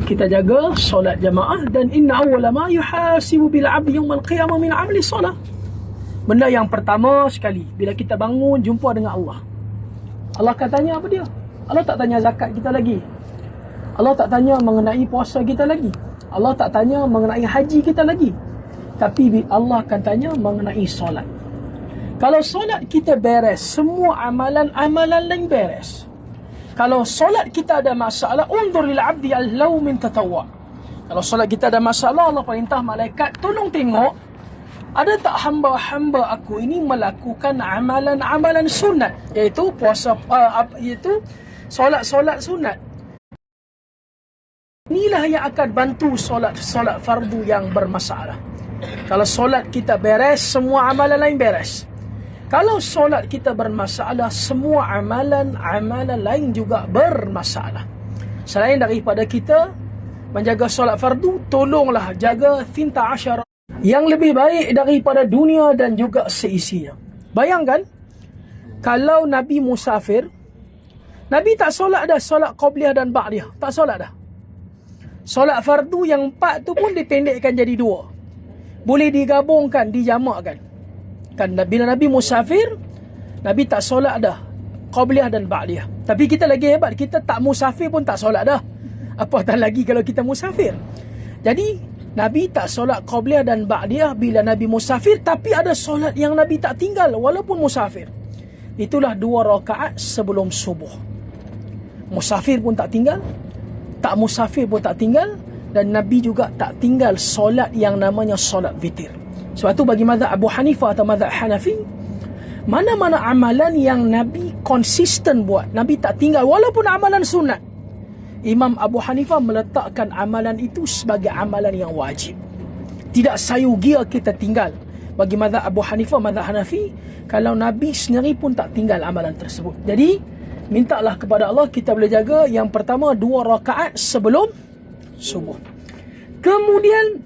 kita jaga solat jamaah. Dan inna awwala ma yuhasibu bil 'abdi yawmal qiyamah min 'amali solat. Benda yang pertama sekali bila kita bangun jumpa dengan Allah, Allah akan tanya apa dia? Allah tak tanya zakat kita lagi, Allah tak tanya mengenai puasa kita lagi, Allah tak tanya mengenai haji kita lagi. Tapi Allah akan tanya mengenai solat. Kalau solat kita beres, semua amalan-amalan lain beres. Kalau solat kita ada masalah, undur lil 'abdi al-law min tatawwa. Kalau solat kita ada masalah, Allah perintah malaikat tolong tengok ada tak hamba-hamba aku ini melakukan amalan-amalan sunat, iaitu puasa, iaitu solat-solat sunat. Inilah yang akan bantu solat fardu yang bermasalah. Kalau solat kita beres, semua amalan lain beres. Kalau solat kita bermasalah, semua amalan lain juga bermasalah. Selain daripada kita menjaga solat fardu, tolonglah jaga 13 yang lebih baik daripada dunia dan juga seisinya. Bayangkan kalau Nabi musafir, Nabi tak solat dah, solat qabliyah dan ba'diyah, tak solat dah. Solat fardu yang 4 tu pun dipendekkan jadi 2. Boleh digabungkan, dijamakkan. Kan bila Nabi musafir, Nabi tak solat dah qabliyah dan ba'diyah. Tapi kita lagi hebat, kita tak musafir pun tak solat dah. Apatah lagi kalau kita musafir. Jadi Nabi tak solat qabliyah dan ba'diyah bila Nabi musafir, tapi ada solat yang Nabi tak tinggal walaupun musafir. Itulah 2 rakaat sebelum subuh. Musafir pun tak tinggal, tak musafir pun tak tinggal, dan Nabi juga tak tinggal solat yang namanya solat witir. Sebab tu bagi mazhab Abu Hanifah atau mazhab Hanafi, mana-mana amalan yang Nabi konsisten buat, Nabi tak tinggal walaupun amalan sunat, Imam Abu Hanifah meletakkan amalan itu sebagai amalan yang wajib. Tidak sayugia kita tinggal. Bagi mazhab Abu Hanifah, mazhab Hanafi, kalau Nabi sendiri pun tak tinggal amalan tersebut. Jadi, mintalah kepada Allah kita boleh jaga yang pertama 2 rakaat sebelum subuh. Kemudian,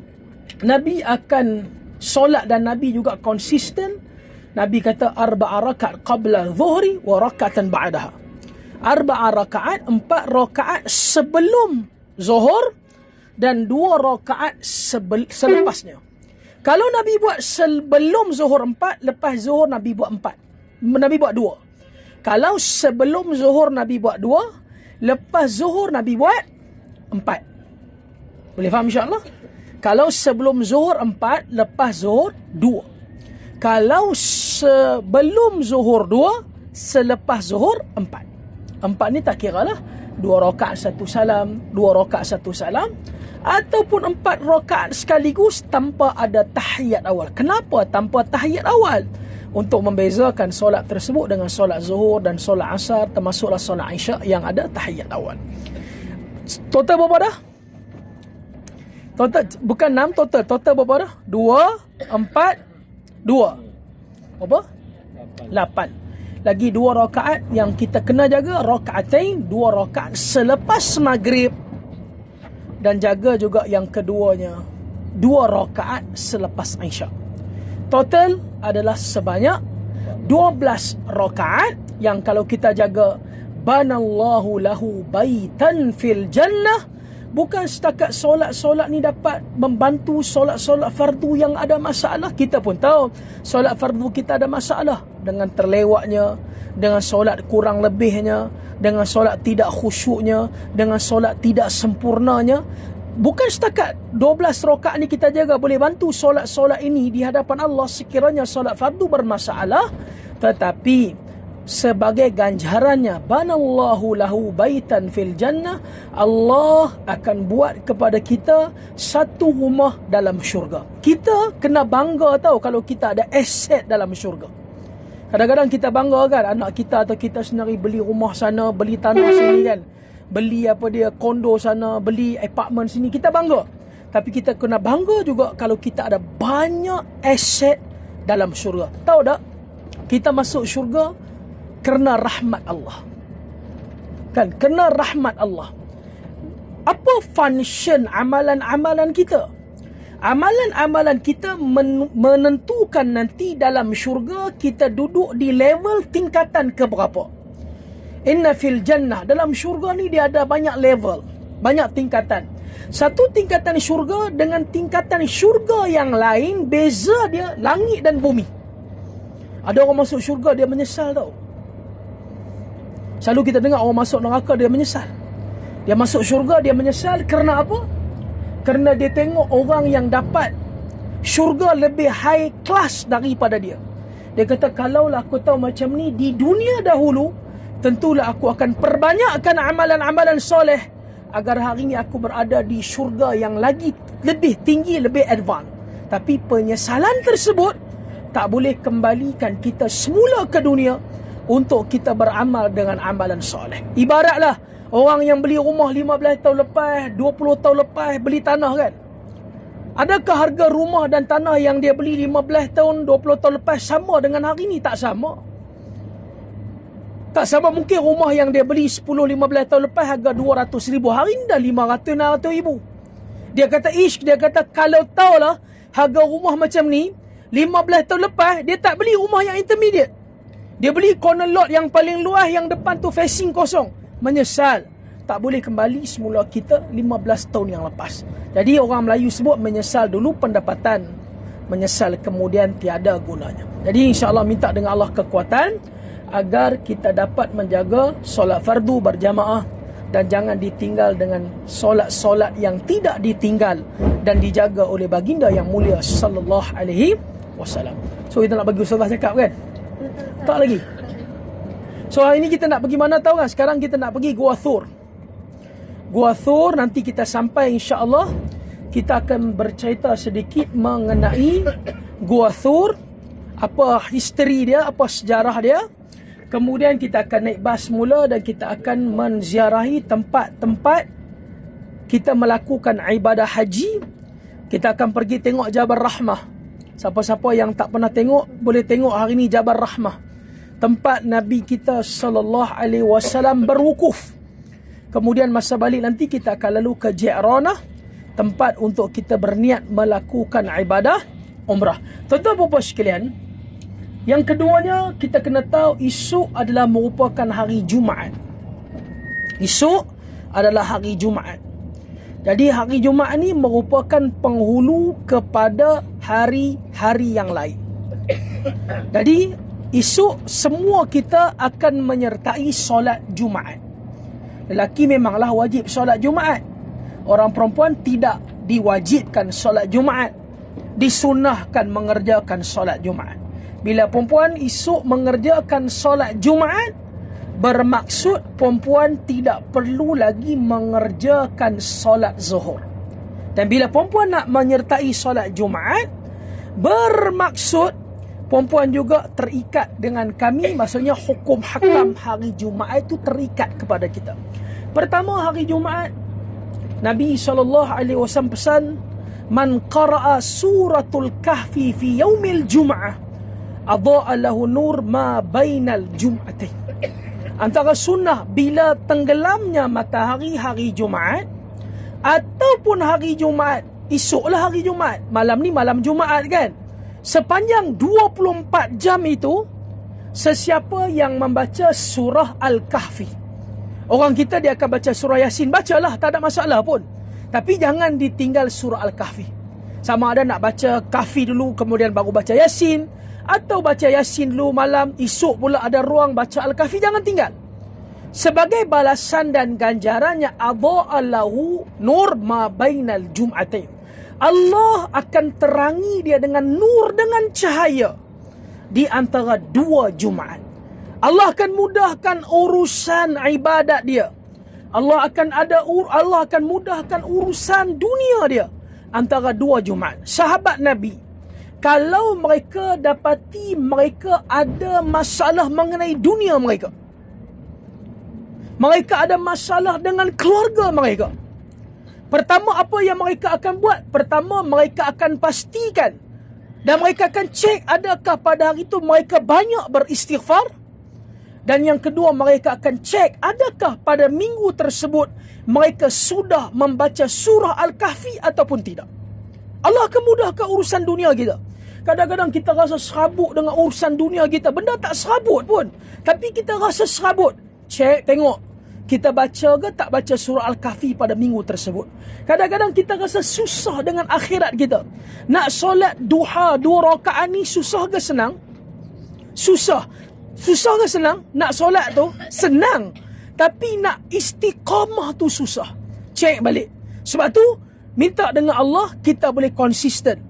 Nabi akan solat dan Nabi juga konsisten. Nabi kata 4 rakaat qabla zuhri wa rakatan ba'daha. 4 rakaat, 4 rakaat sebelum zuhur dan 2 rakaat selepasnya. Kalau Nabi buat sebelum zuhur 4, lepas zuhur Nabi buat 4. Nabi buat 2. Kalau sebelum zuhur Nabi buat 2, lepas zuhur Nabi buat 4. Boleh faham insya-Allah? Kalau sebelum zuhur 4, lepas zuhur 2. Kalau sebelum zuhur 2, selepas zuhur 4. 4 ni tak kira lah 2 rakaat 1 salam, 2 rakaat 1 salam, ataupun 4 rakaat sekaligus tanpa ada tahiyat awal. Kenapa tanpa tahiyat awal? Untuk membezakan solat tersebut dengan solat zuhur dan solat asar, termasuklah solat isyak yang ada tahiyat awal. Total berapa dah? Total bukan 6, total berapa dah? 2, 4, 2. Berapa? 8. Lagi 2 rakaat yang kita kena jaga, rakaatain, 2 rakaat selepas maghrib, dan jaga juga yang keduanya 2 rakaat selepas isyak. Total adalah sebanyak 12 rakaat yang kalau kita jaga, banallahu lahu baitan fil jannah. Bukan setakat solat-solat ni dapat membantu solat-solat fardu yang ada masalah. Kita pun tahu solat fardu kita ada masalah, dengan terlewatnya, dengan solat kurang lebihnya, dengan solat tidak khusyuknya, dengan solat tidak sempurnanya. Bukan setakat 12 rakaat ni kita jaga boleh bantu solat-solat ini di hadapan Allah sekiranya solat fardu bermasalah, tetapi sebagai ganjarannya, banallahu lahu baitan fil jannah, Allah akan buat kepada kita satu rumah dalam syurga. Kita kena bangga tahu kalau kita ada aset dalam syurga. Kadang-kadang kita bangga kan, anak kita atau kita sendiri beli rumah sana, beli tanah sini kan, beli kondo sana, beli apartment sini, kita bangga. Tapi kita kena bangga juga kalau kita ada banyak aset dalam syurga. Tahu tak? Kita masuk syurga kerana rahmat Allah. Kan? Kerana rahmat Allah. Apa function amalan-amalan kita? Amalan-amalan kita menentukan nanti dalam syurga kita duduk di level tingkatan keberapa. Inna fil jannah, dalam syurga ni dia ada banyak level. Banyak tingkatan. Satu tingkatan syurga dengan tingkatan syurga yang lain, beza dia langit dan bumi. Ada orang masuk syurga dia menyesal tau. Selalu kita dengar orang masuk neraka dia menyesal. Dia masuk syurga dia menyesal kerana apa? Kerana dia tengok orang yang dapat syurga lebih high class daripada dia. Dia kata, kalaulah aku tahu macam ni di dunia dahulu, tentulah aku akan perbanyakkan amalan-amalan soleh agar hari ini aku berada di syurga yang lagi lebih tinggi, lebih advance. Tapi penyesalan tersebut tak boleh kembalikan kita semula ke dunia untuk kita beramal dengan amalan soleh. Ibaratlah orang yang beli rumah 15 tahun lepas, 20 tahun lepas beli tanah kan. Adakah harga rumah dan tanah yang dia beli 15 tahun, 20 tahun lepas sama dengan hari ini? Tak sama. Tak sama. Mungkin rumah yang dia beli 10-15 tahun lepas harga 200 ribu. Hari ini dah 500-600 ribu. Dia kata, dia kata kalau tahulah harga rumah macam ni, 15 tahun lepas, dia tak beli rumah yang intermediate. Dia beli corner lot yang paling luas, yang depan tu facing kosong. Menyesal. Tak boleh kembali semula kita 15 tahun yang lepas. Jadi orang Melayu sebut menyesal dulu pendapatan, menyesal kemudian tiada gunanya. Jadi insya-Allah minta dengan Allah kekuatan agar kita dapat menjaga solat fardu berjamaah dan jangan ditinggal dengan solat-solat yang tidak ditinggal dan dijaga oleh baginda yang mulia sallallahu alaihi wasallam. So kita nak bagi Ustazah cakap kan? Tak lagi. So hari ini kita nak pergi mana tahu kan? Sekarang kita nak pergi Gua Thur. Gua Thur, nanti kita sampai insya-Allah kita akan bercerita sedikit mengenai Gua Thur, apa history dia, apa sejarah dia. Kemudian kita akan naik bas mula dan kita akan menziarahi tempat-tempat kita melakukan ibadah haji. Kita akan pergi tengok Jabal Rahmah. Siapa-siapa yang tak pernah tengok, boleh tengok hari ni Jabal Rahmah. Tempat Nabi kita sallallahu alaihi wasallam berwukuf. Kemudian masa balik nanti kita akan lalu ke Ji'ranah, tempat untuk kita berniat melakukan ibadah umrah. Tuan-tuan puan-puan sekalian, yang keduanya kita kena tahu esok adalah merupakan hari Jumaat. Esok adalah hari Jumaat. Jadi hari Jumaat ni merupakan penghulu kepada hari-hari yang lain. Jadi esok semua kita akan menyertai solat Jumaat. Lelaki memanglah wajib solat Jumaat. Orang perempuan tidak diwajibkan solat Jumaat. Disunnahkan mengerjakan solat Jumaat. Bila perempuan esok mengerjakan solat Jumaat, bermaksud perempuan tidak perlu lagi mengerjakan solat Zuhur. Dan bila perempuan nak menyertai solat Jumaat, bermaksud perempuan juga terikat dengan kami. Maksudnya hukum hakam hari Jumaat itu terikat kepada kita. Pertama, hari Jumaat Nabi SAW pesan, man qara'a suratul kahfi fi yaumil jum'ah adha'a lahu nur ma bainal jum'atain. Antara sunnah bila tenggelamnya matahari hari Jumaat ataupun hari Jumaat, esoklah hari Jumaat, malam ni malam Jumaat kan, sepanjang 24 jam itu, sesiapa yang membaca surah Al-Kahfi, orang kita dia akan baca surah Yasin, bacalah, tak ada masalah pun. Tapi jangan ditinggal surah Al-Kahfi. Sama ada nak baca Kahfi dulu kemudian baru baca Yasin, atau baca Yasin dulu malam, esok pula ada ruang baca Al-Kahfi, jangan tinggal. Sebagai balasan dan ganjarannya, adha'allahu nur ma bainal jum'atain. Allah akan terangi dia dengan nur, dengan cahaya di antara dua Jumaat. Allah akan mudahkan urusan ibadat dia. Allah akan mudahkan urusan dunia dia antara dua Jumaat. Sahabat Nabi, kalau mereka dapati mereka ada masalah mengenai dunia mereka, mereka ada masalah dengan keluarga mereka, pertama apa yang mereka akan buat? Pertama, mereka akan pastikan dan mereka akan cek adakah pada hari itu mereka banyak beristighfar. Dan yang kedua, mereka akan cek adakah pada minggu tersebut mereka sudah membaca surah Al-Kahfi ataupun tidak. Allah akan mudahkan urusan dunia kita. Kadang-kadang kita rasa serabut dengan urusan dunia kita. Benda tak serabut pun, tapi kita rasa serabut. Cek, tengok. kita baca ke tak baca surah Al-Kahfi pada minggu tersebut. Kadang-kadang kita rasa susah dengan akhirat kita. Nak solat duha 2 rakaat ni susah ke senang? Susah. Susah ke senang? Nak solat tu senang. Tapi nak istiqamah tu susah. Cek balik. Sebab tu minta dengan Allah kita boleh konsisten.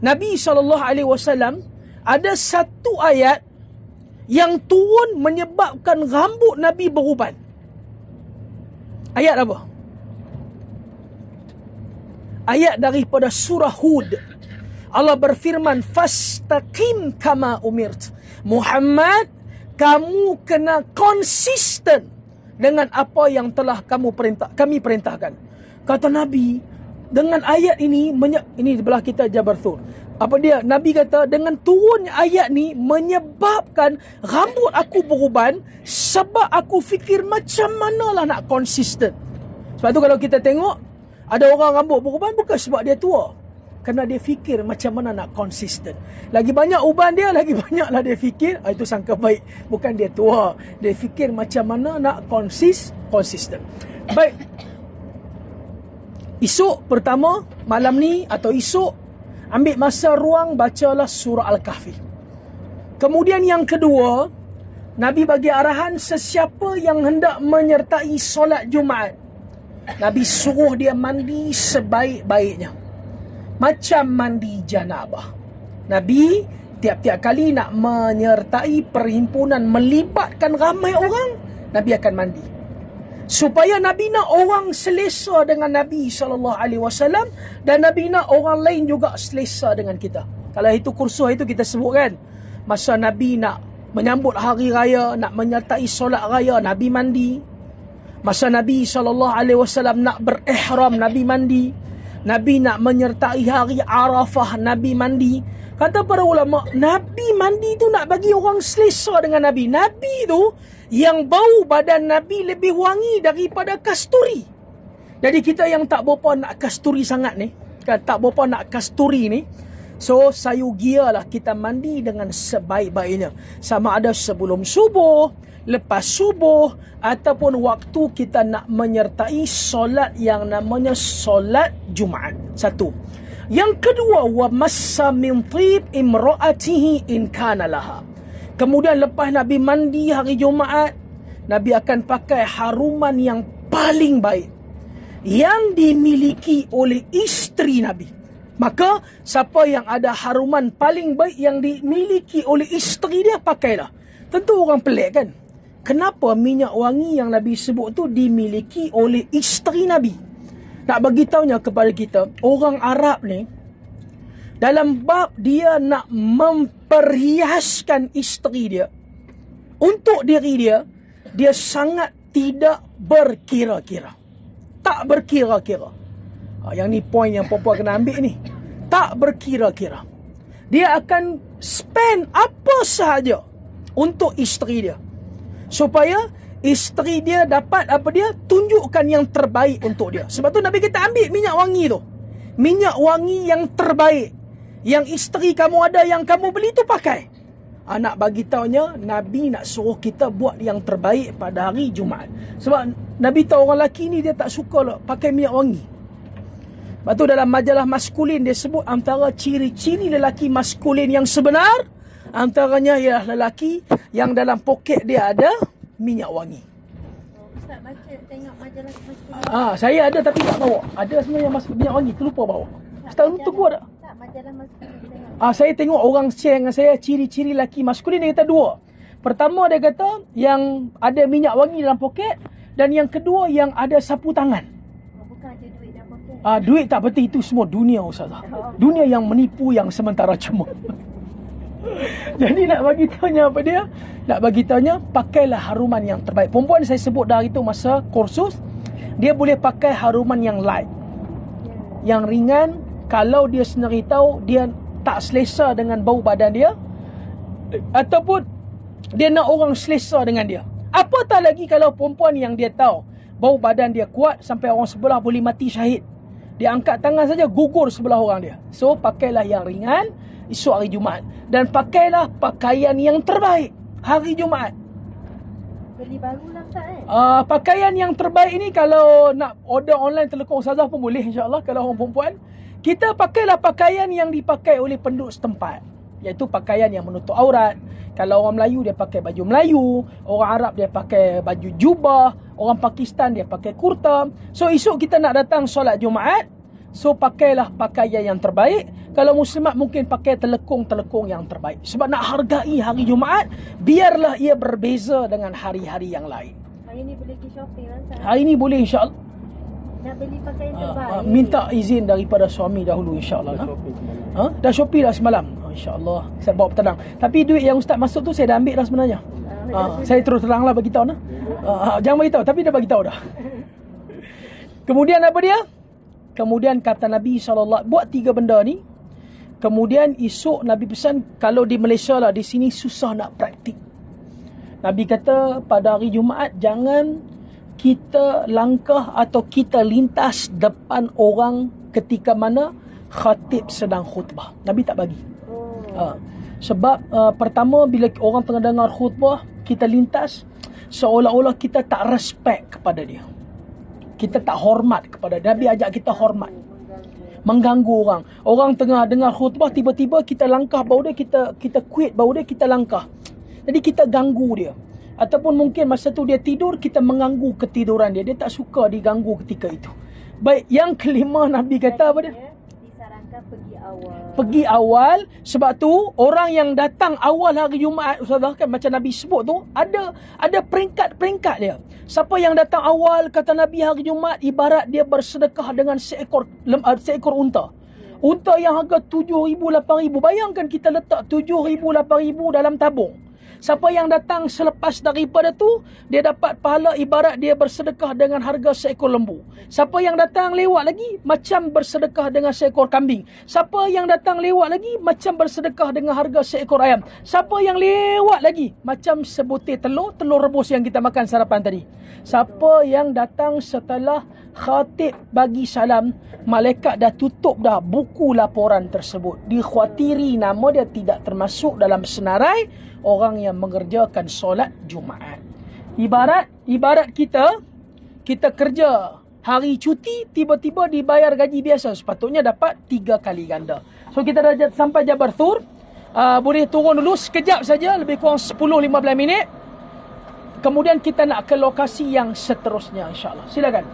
Nabi SAW ada satu ayat yang turun menyebabkan rambut Nabi beruban. Ayat apa? Ayat daripada surah Hud. Allah berfirman, fastaqim kama umirt. Muhammad, kamu kena konsisten dengan apa yang telah kami perintahkan. Kata Nabi, dengan ayat ini di belah kita Jabal Thur. Apa dia? Nabi kata, dengan turunnya ayat ni menyebabkan rambut aku beruban sebab aku fikir macam manalah nak konsisten. Sebab tu kalau kita tengok ada orang rambut beruban bukan sebab dia tua, kerana dia fikir macam mana nak konsisten. Lagi banyak uban dia, lagi banyaklah dia fikir. Itu sangka baik. Bukan dia tua, dia fikir macam mana nak konsisten. Baik. Esok pertama malam ni atau esok, ambil masa ruang bacalah surah Al-Kahfi. Kemudian yang kedua, Nabi bagi arahan sesiapa yang hendak menyertai solat Jumaat, Nabi suruh dia mandi sebaik-baiknya, macam mandi janabah. Nabi tiap-tiap kali nak menyertai perhimpunan melibatkan ramai orang, Nabi akan mandi. Supaya Nabi nak orang selesa dengan Nabi SAW, dan Nabi nak orang lain juga selesa dengan kita. Kalau itu kursus itu kita sebut kan, masa Nabi nak menyambut hari raya, nak menyertai solat raya, Nabi mandi. Masa Nabi SAW nak berihram, Nabi mandi. Nabi nak menyertai hari Arafah, Nabi mandi. Kata para ulama, Nabi mandi tu nak bagi orang selesa dengan Nabi. Nabi tu yang bau badan Nabi lebih wangi daripada kasturi. Jadi kita yang tak berapa nak kasturi sangat ni, tak berapa nak kasturi ni, so sayugialah kita mandi dengan sebaik-baiknya. Sama ada sebelum subuh, lepas subuh, ataupun waktu kita nak menyertai solat yang namanya solat Jumaat. Satu. Yang kedua, wa massa min tib imraatihi in kana laha. Kemudian lepas Nabi mandi hari Jumaat, Nabi akan pakai haruman yang paling baik yang dimiliki oleh isteri Nabi. Maka siapa yang ada haruman paling baik yang dimiliki oleh isteri dia, pakailah. Tentu orang pelik kan, kenapa minyak wangi yang Nabi sebut tu dimiliki oleh isteri Nabi? Nak bagi tahunya kepada kita, orang Arab ni dalam bab dia nak memperhiaskan isteri dia, untuk diri dia, dia sangat tidak berkira-kira. Tak berkira-kira. Yang ni poin yang perempuan kena ambil ni. Tak berkira-kira. Dia akan spend apa sahaja untuk isteri dia, supaya isteri dia dapat apa dia, tunjukkan yang terbaik untuk dia. Sebab tu Nabi kita ambil minyak wangi tu, minyak wangi yang terbaik, yang isteri kamu ada, yang kamu beli tu pakai. Nak bagi taunya, Nabi nak suruh kita buat yang terbaik pada hari Jumaat. Sebab Nabi tahu orang lelaki ni dia tak suka lah pakai minyak wangi. Lepas tu dalam majalah maskulin dia sebut antara ciri-ciri lelaki maskulin yang sebenar, antaranya ialah lelaki yang dalam poket dia ada minyak wangi. Ustaz baca tengok majalah maskulin. Saya ada tapi tak bawa. Ada sebenarnya minyak wangi, terlupa bawa. Setahun tunggu ada. Majalah maskulin tengok. Saya tengok orang share dengan saya ciri-ciri lelaki maskulin. Dia kata dua. Pertama dia kata yang ada minyak wangi dalam poket, dan yang kedua yang ada sapu tangan. Bukan ada duit dalam poket. Duit tak penting, itu semua dunia Ustazah. Dunia yang menipu, yang sementara cuma. Jadi nak bagi tahunya apa dia? Nak bagi tahunya pakailah haruman yang terbaik. Perempuan saya sebut dah itu masa kursus, dia boleh pakai haruman yang light, yang ringan. Kalau dia sendiri tahu dia tak selesa dengan bau badan dia, ataupun dia nak orang selesa dengan dia. Apatah lagi kalau perempuan yang dia tahu bau badan dia kuat sampai orang sebelah boleh mati syahid, dia angkat tangan saja gugur sebelah orang dia. So pakailah yang ringan esok hari Jumaat, dan pakailah pakaian yang terbaik hari Jumaat. Beli baru lah Ustaz Pakaian yang terbaik ni kalau nak order online telekong ustazah pun boleh, insyaAllah. Kalau orang perempuan, kita pakailah pakaian yang dipakai oleh penduduk setempat, iaitu pakaian yang menutup aurat. Kalau orang Melayu dia pakai baju Melayu, orang Arab dia pakai baju jubah, orang Pakistan dia pakai kurta. So esok kita nak datang solat Jumaat, so pakailah pakaian yang terbaik. Kalau muslimat mungkin pakai telekong-telekong yang terbaik. Sebab nak hargai hari Jumaat, biarlah ia berbeza dengan hari-hari yang lain. Hari ni boleh pergi shopping lah Ustaz. Hari ni boleh, insyaAllah. Nak beli pakaian terbaik. Minta izin daripada suami dahulu, insyaAllah. Dah Shopee dah semalam, insyaAllah. Saya bawa petang. Tapi duit yang ustaz masuk tu saya dah ambil dah sebenarnya. Saya terus teranglah bagi tahu nah. Jangan bagi tahu, tapi dah bagi tahu dah. Kemudian apa dia? Kemudian kata Nabi SAW, buat 3 benda ni. Kemudian esok Nabi pesan, kalau di Malaysia lah, di sini susah nak praktik. Nabi kata pada hari Jumaat jangan kita langkah atau kita lintas depan orang ketika mana khatib sedang khutbah. Nabi tak bagi. Sebab pertama, bila orang tengah dengar khutbah, kita lintas, seolah-olah kita tak respect kepada dia. Kita tak hormat kepada dia. Nabi ajak kita hormat. Mengganggu orang. Orang tengah dengar khutbah, tiba-tiba kita langkah bau dia, kita quit bau dia, kita langkah. Jadi kita ganggu dia. Ataupun mungkin masa tu dia tidur, kita mengganggu ketiduran dia. Dia tak suka diganggu ketika itu. Baik, yang kelima Nabi kata apa dia? Disarankan pergi awal. Pergi awal. Sebab tu orang yang datang awal hari Jumaat, ustazah, kan macam Nabi sebut tu, ada peringkat-peringkat dia. Siapa yang datang awal, kata Nabi, hari Jumaat, ibarat dia bersedekah dengan seekor unta. Unta yang harga 7,000, 8,000. Bayangkan kita letak 7,000, 8,000 dalam tabung. Siapa yang datang selepas daripada tu, dia dapat pahala ibarat dia bersedekah dengan harga seekor lembu. Siapa yang datang lewat lagi, macam bersedekah dengan seekor kambing. Siapa yang datang lewat lagi, macam bersedekah dengan harga seekor ayam. Siapa yang lewat lagi, macam sebutir telur rebus yang kita makan sarapan tadi. Siapa yang datang setelah khatib bagi salam, malaikat dah tutup dah buku laporan tersebut. Dikhawatiri nama dia tidak termasuk dalam senarai orang yang mengerjakan solat Jumaat. Ibarat kita kerja hari cuti, tiba-tiba dibayar gaji biasa. Sepatutnya dapat 3 kali ganda. So kita dah sampai Jabal Thur. Boleh turun dulu sekejap saja, lebih kurang 10-15 minit. Kemudian kita nak ke lokasi yang seterusnya, insyaAllah. Silakan.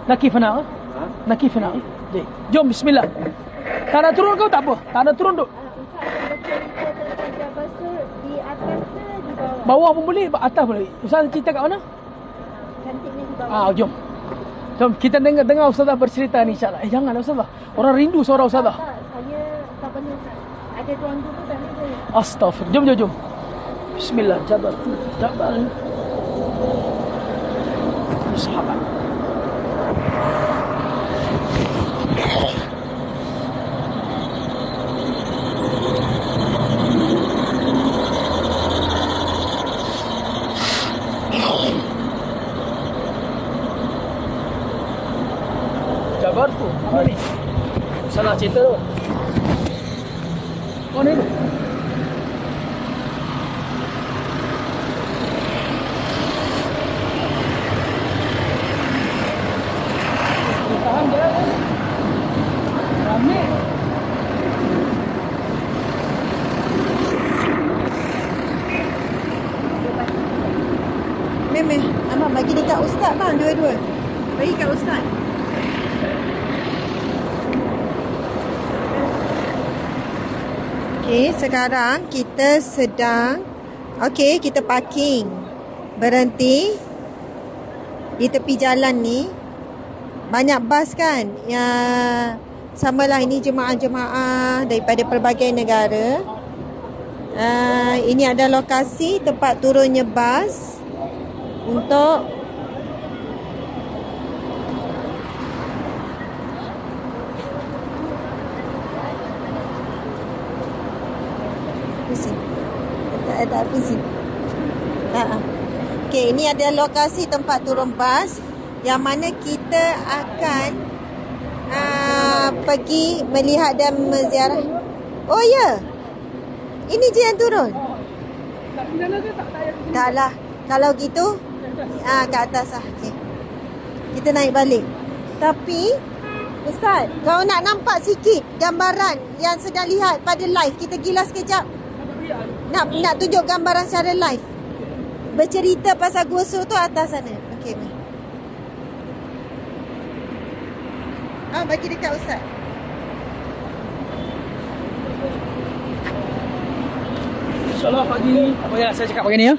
Nak kifana? Nak kifana? Jom, bismillah. Tak nak turun kau tak apa. Tak nak turun duk. Di atas ke di bawah? Bawah pun boleh, atas boleh. Ustaz cerita kat mana? Cantiknya di bawah. Jom. Jom kita dengar ustazah bercerita ni, insyaAllah. Janganlah ustazah. Orang rindu suara ustazah. Tak, saya tak pernah Ustaz. Ada tuan guru tak ada saya. Astaghfirullah. Jom. Bismillah. Jabal. Sahabat. Jabal tu. Ni. Salah cerita tu. Ni tu. Tahan dia. Ramai. Meme, Abang bagi dekat Ustaz bang, dua-dua. Bagi kat Ustaz. Okey, sekarang kita sedang kita parking. Berhenti di tepi jalan ni. Banyak bas kan? Yang samalah ini jemaah-jemaah daripada pelbagai negara. Ini ada lokasi tempat turunnya bas untuk pusing. Tak pusing. Okey, ini ada lokasi tempat turun bas yang mana kita akan pergi melihat dan menziarah. Oh ya. Ini je yang turun. Tak pindah ke tak ayat sini? Taklah. Kalau gitu, kat atas lah. Okay. Kita naik balik. Tapi, Ustaz, kalau nak nampak sikit gambaran yang sedang lihat pada live, kita gilas sekejap. Nak tunjuk gambaran secara live. Bercerita pasal Gua Sur tu atas sana. Okey, ni. Bagi dekat Ustaz. InsyaAllah pagi ni, apa yang saya cakap pagi ni ya?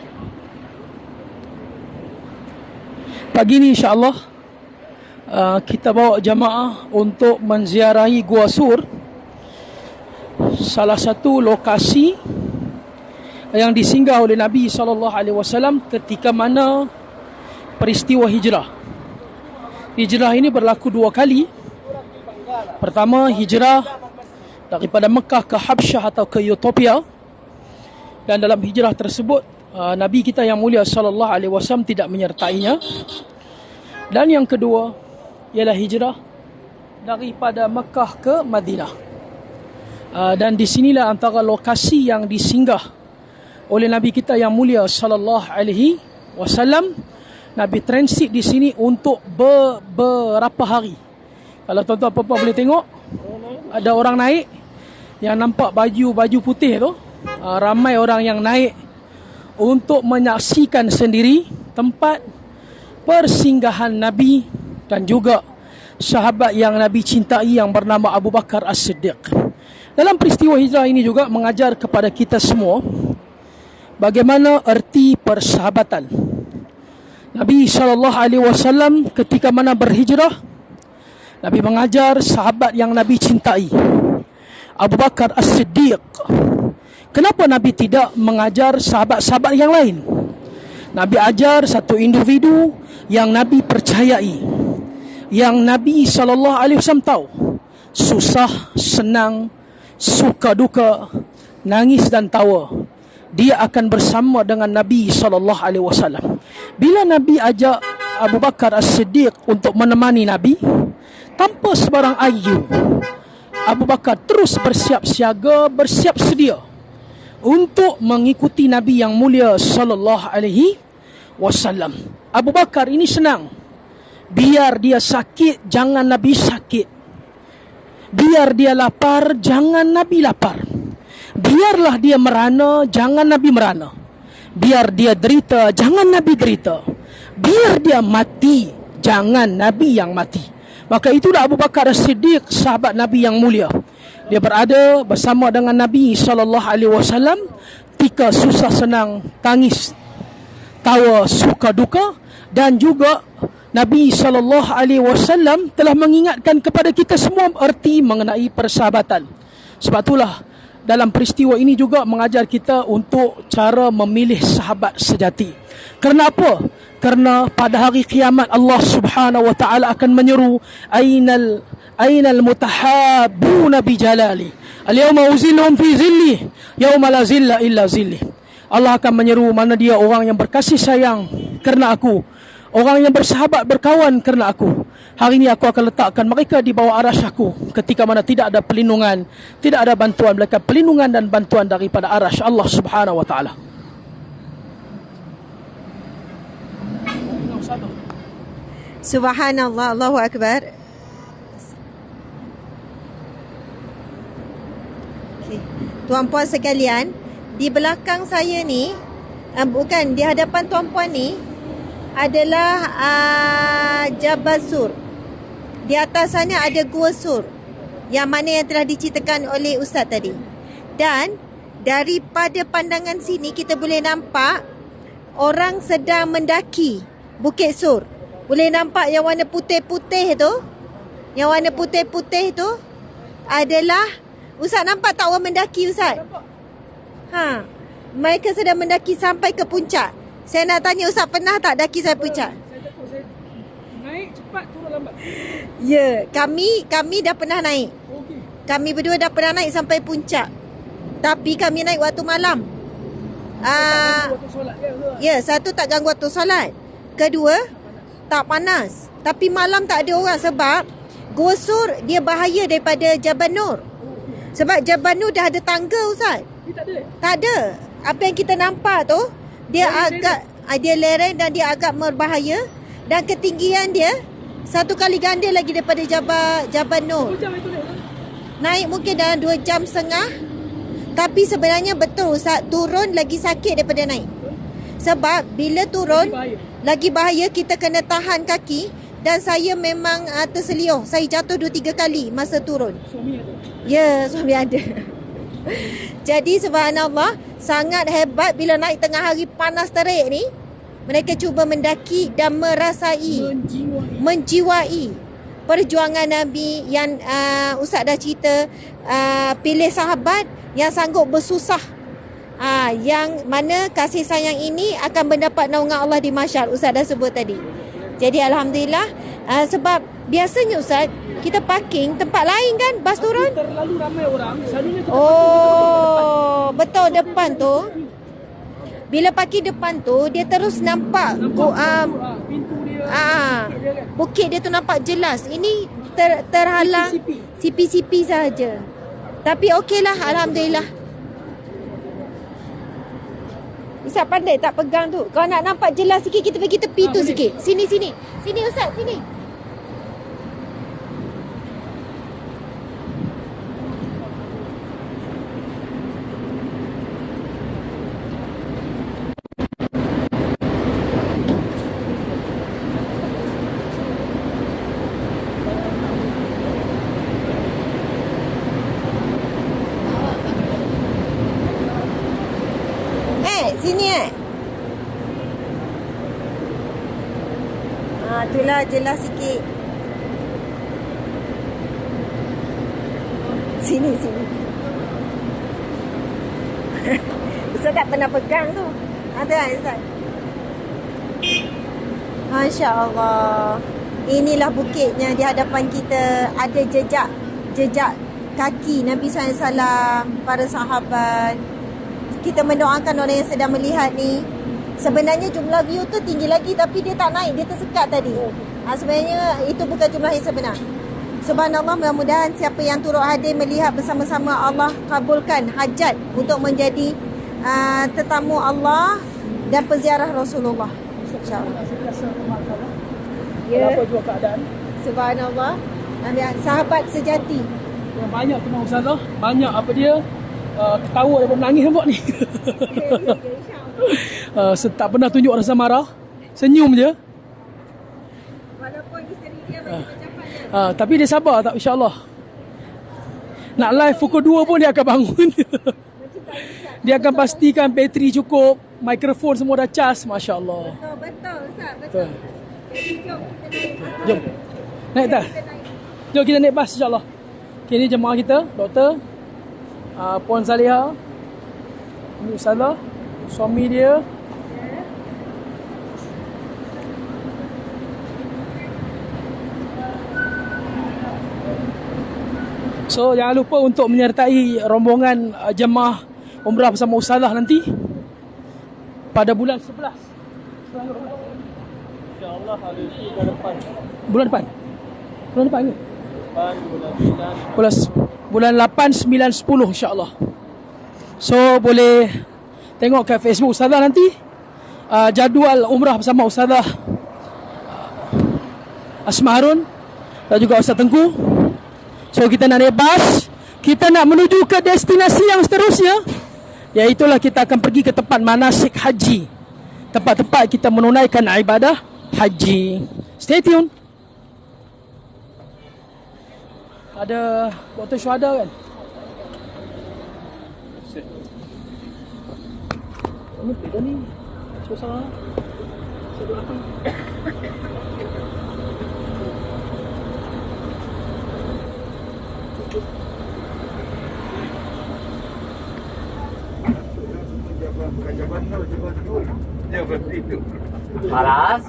Pagi ni insyaAllah kita bawa jamaah untuk menziarahi Gua Sur, salah satu lokasi yang disinggah oleh Nabi SAW ketika mana peristiwa hijrah. Hijrah ini berlaku 2 kali. Pertama, hijrah daripada Mekah ke Habsyah atau ke Ethiopia. Dan dalam hijrah tersebut Nabi kita yang mulia SAW tidak menyertainya. Dan yang kedua ialah hijrah daripada Mekah ke Madinah. Dan di sinilah antara lokasi yang disinggah oleh Nabi kita yang mulia SAW. Nabi transit di sini untuk beberapa hari. Kalau tuan-tuan puan-puan boleh tengok, ada orang naik yang nampak baju putih tu. Ramai orang yang naik untuk menyaksikan sendiri tempat persinggahan Nabi dan juga sahabat yang Nabi cintai yang bernama Abu Bakar As-Siddiq. Dalam peristiwa hijrah ini juga mengajar kepada kita semua bagaimana erti persahabatan. Nabi SAW ketika mana berhijrah, Nabi mengajar sahabat yang Nabi cintai, Abu Bakar As-Siddiq. Kenapa Nabi tidak mengajar sahabat-sahabat yang lain? Nabi ajar satu individu yang Nabi percayai, yang Nabi SAW tahu susah, senang, suka duka, nangis dan tawa, dia akan bersama dengan Nabi SAW. Bila Nabi ajak Abu Bakar As-Siddiq untuk menemani Nabi, tanpa sebarang ayu, Abu Bakar terus bersiap siaga, bersiap sedia untuk mengikuti Nabi yang mulia SAW. Abu Bakar ini senang. Biar dia sakit, jangan Nabi sakit. Biar dia lapar, jangan Nabi lapar. Biarlah dia merana, jangan Nabi merana. Biar dia derita, jangan Nabi derita. Biar dia mati, jangan Nabi yang mati. Maka itulah Abu Bakar As-Siddiq, sahabat Nabi yang mulia. Dia berada bersama dengan Nabi SAW ketika susah senang, tangis, tawa, suka duka. Dan juga Nabi SAW telah mengingatkan kepada kita semua erti mengenai persahabatan. Sebab itulah dalam peristiwa ini juga mengajar kita untuk cara memilih sahabat sejati. Kerana apa? Kerana pada hari kiamat Allah Subhanahu wa taala akan menyeru, Ainal mutahabbuna bi jalali al-yawma uzilhum fi zilli yawma la zilla illa zilli. Allah akan menyeru mana dia orang yang berkasih sayang kerana aku, orang yang bersahabat berkawan kerana aku. Hari ini aku akan letakkan mereka di bawah arasy aku ketika mana tidak ada perlindungan, tidak ada bantuan, melainkan perlindungan dan bantuan daripada arasy Allah Subhanahu wa taala. Subhanallah, Allahu Akbar. Okay. Tuan-puan sekalian, di belakang saya ni, bukan, di hadapan tuan-puan ni adalah Jabal Sur. Di atas sana ada Gua Sur, yang mana yang telah diceritakan oleh Ustaz tadi. Dan daripada pandangan sini kita boleh nampak orang sedang mendaki Bukit Sur. Boleh nampak yang warna putih-putih tu. Yang warna putih-putih tu adalah, Ustaz nampak tak orang mendaki, Ustaz? Mereka sedang mendaki sampai ke puncak. Saya nak tanya Ustaz, pernah tak daki sampai puncak? Saya naik cepat, turun lambat. Ya, kami dah pernah naik. Okey. Kami berdua dah pernah naik sampai puncak. Tapi kami naik waktu malam. Waktu solat Ya, satu tak ganggu waktu solat. Kedua, tak panas. Tapi malam tak ada orang sebab Gua Sur dia bahaya daripada Jabal Nur. Sebab Jabal Nur dah ada tangga, Ustaz. Tak ada. Tak ada. apa yang kita nampak tu, dia dia lereng dan dia agak berbahaya, dan ketinggian dia satu kali ganda lagi daripada Jabal Nur. Naik mungkin dalam 2 jam setengah. Tapi sebenarnya betul Ustaz, turun lagi sakit daripada naik. Sebab bila turun lagi bahaya, kita kena tahan kaki. Dan saya memang terseliuh. Saya jatuh 2-3 kali masa turun. Suami ada? Ya, suami ada. Jadi subhanallah, sangat hebat bila naik tengah hari panas terik ni. Mereka cuba mendaki dan merasai, menjiwai perjuangan Nabi yang Ustaz dah cerita. Pilih sahabat yang sanggup bersusah, yang mana kasih sayang ini akan mendapat naungan Allah di mahsyar. Ustaz dah sebut tadi. Jadi alhamdulillah, sebab biasanya Ustaz, kita parking tempat lain kan, bas turun. Terlalu ramai orang. Selalunya kita betul, depan tu. Bila parking depan tu, dia terus nampak pintu dia. Bukit dia tu nampak jelas. Ini terhalang CP saja. Tapi okeylah, alhamdulillah. Ustaz pandai tak pegang tu? Kalau nak nampak jelas sikit, kita pergi tepi tu sikit. Sini Ustaz, sini. Sini itulah jelas sikit. Sini. Ustaz tak pernah pegang tu. Ada kan Ustaz? Masya Allah. Inilah bukitnya di hadapan kita. Ada jejak kaki Nabi SAW, para sahabat. Kita mendoakan orang yang sedang melihat ni. Sebenarnya jumlah view tu tinggi lagi, tapi dia tak naik, dia tersekat tadi. Sebenarnya itu bukan jumlah yang sebenar. Subhanallah, mudah-mudahan siapa yang turut hadir melihat bersama-sama, Allah kabulkan hajat untuk menjadi tetamu Allah dan peziarah Rasulullah. InsyaAllah. Ya. Apa juga keadaan? Subhanallah. Sahabat sejati. Yang banyak tu Ustazah, banyak apa dia ketawa daripada menangis nampak ni. Tak pernah tunjuk rasa marah, senyum je. Walaupun isteri dia macam-macam. Tapi dia sabar tak, insyaAllah. Nak live pukul 2 pun dia akan bangun. Dia akan pastikan bateri cukup, mikrofon semua dah cas. Masya Allah. Betul Ustaz, betul. Jom. Naik tak? Jom kita naik bas insyaAllah. Okay, ni jemaah kita, doktor, Puan Zaliha, ini Ustazah, suami dia. So jangan lupa untuk menyertai rombongan jemaah umrah bersama Ustazah nanti pada bulan 11. InsyaAllah hari itu bulan depan. Bulan depan ke? Bulan 8, 9, 10 insyaAllah. So boleh tengok kat Facebook Ustazah nanti jadual umrah bersama Ustazah Asma Harun dan juga Ustaz Tengku. So kita nak naik bas, kita nak menuju ke destinasi yang seterusnya, iaitulah kita akan pergi ke tempat manasik haji, tempat-tempat kita menunaikan ibadah haji. Stay tune. Ada Dr. Syuhada kan? Ini beda ni. Susah. Sebab apa? Malas?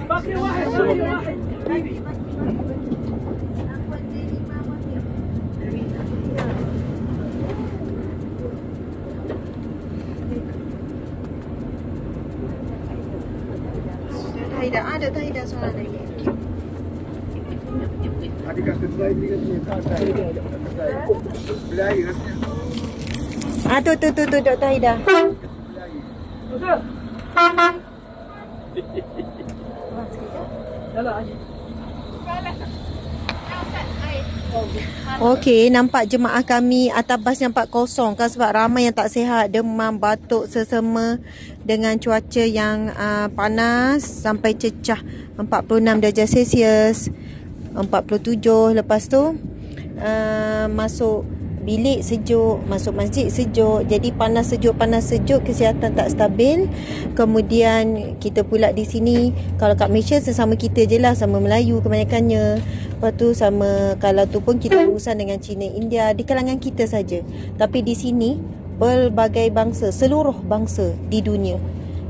Pakai wahid. Ada seorang lagi. Tu Dr. Haida. Ustaz. Jalan Haji. Okey, nampak jemaah kami atas bas nampak kosong kan sebab ramai yang tak sihat, demam, batuk, sesama dengan cuaca yang panas sampai cecah 46 darjah Celsius, 47. Lepas tu masuk bilik sejuk, masuk masjid sejuk. Jadi panas sejuk, kesihatan tak stabil. Kemudian kita pula di sini, kalau kat Malaysia sesama kita je lah, sama Melayu kebanyakannya. Lepas tu sama, kalau tu pun kita berurusan dengan Cina, India, di kalangan kita saja. Tapi di sini pelbagai bangsa, seluruh bangsa di dunia.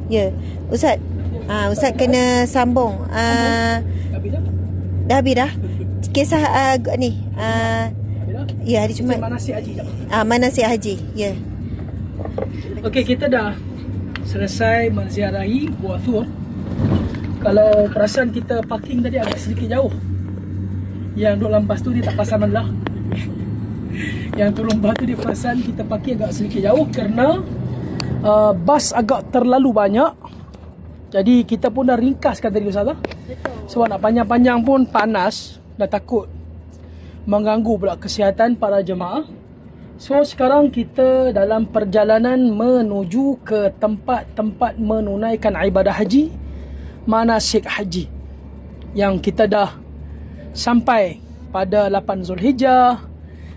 Ya, Ustaz. Ustaz kena sambung. Dah habis dah. Kisah ni ya, hari Jumaat. Manasik Haji dah. Manasik Haji. Ya. Okey, kita dah selesai menziarahi Gua Thur. Kalau perasan kita parking tadi agak sedikit jauh. Yang duduk dalam bas tu dia tak pasal lah. Yang turun bas tu dia perasan kita parking agak sedikit jauh kerana bas agak terlalu banyak. Jadi kita pun dah ringkaskan tadi Ustazah. Sebab nak panjang-panjang pun panas, dah takut mengganggu pula kesihatan para jemaah. So sekarang kita dalam perjalanan menuju ke tempat-tempat menunaikan ibadah haji, manasik haji, yang kita dah sampai pada 8 Zulhijjah,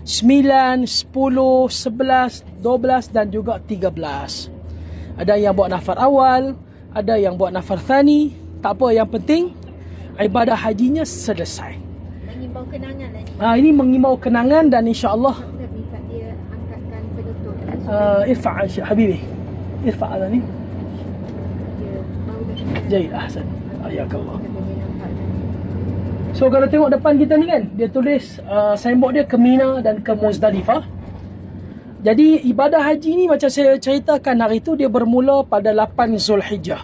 9, 10, 11, 12 dan juga 13. Ada yang buat nafar awal, ada yang buat nafar thani. Tak apa, yang penting ibadah hajinya selesai. Mengimbau kenangan lagi. Ini mengimbau kenangan dan insya-Allah dia angkatkan penutup. irfa' habibi. Irfa' ada ni. Jahil, ahsan. Ayakallah. So kalau tengok depan kita ni kan, dia tulis signboard dia ke Mina dan ke Muzdalifah. Jadi ibadah haji ni macam saya ceritakan hari tu, dia bermula pada 8 Zulhijjah.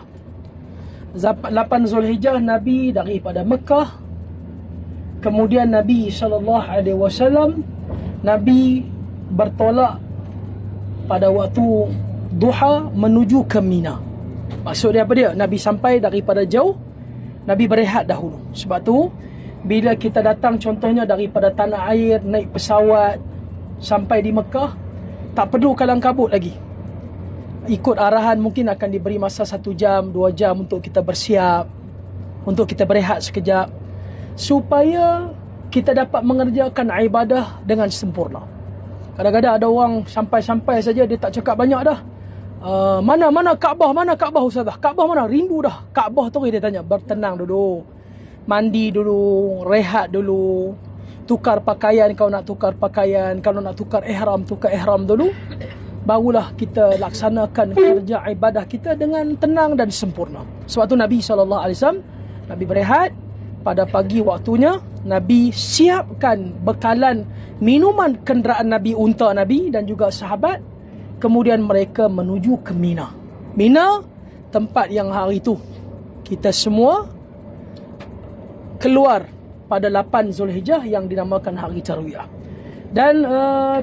8 Zulhijjah Nabi daripada Mekah. Kemudian Nabi SAW, Nabi bertolak pada waktu duha menuju ke Mina. Maksud dia apa dia? Nabi sampai daripada jauh, Nabi berehat dahulu. Sebab tu bila kita datang contohnya daripada tanah air, naik pesawat sampai di Mekah, tak perlu kalang kabut lagi. Ikut arahan mungkin akan diberi masa 1 jam, 2 jam untuk kita bersiap, untuk kita berehat sekejap, supaya kita dapat mengerjakan ibadah dengan sempurna. Kadang-kadang ada orang sampai-sampai saja dia tak cakap banyak dah. Mana Kaabah Ustazah? Kaabah mana? Rindu dah. Kaabah tu dia tanya. Bertenang dulu, mandi dulu, rehat dulu, tukar pakaian kalau nak tukar pakaian, kalau nak tukar ihram dulu. Barulah kita laksanakan kerja ibadah kita dengan tenang dan sempurna. Sebab tu Nabi SAW, Nabi berehat. Pada pagi waktunya, Nabi siapkan bekalan minuman kenderaan Nabi, unta Nabi dan juga sahabat. Kemudian mereka menuju ke Mina. Mina, tempat yang hari itu kita semua keluar pada 8 Zulhijjah yang dinamakan Hari Tarwiyah. Dan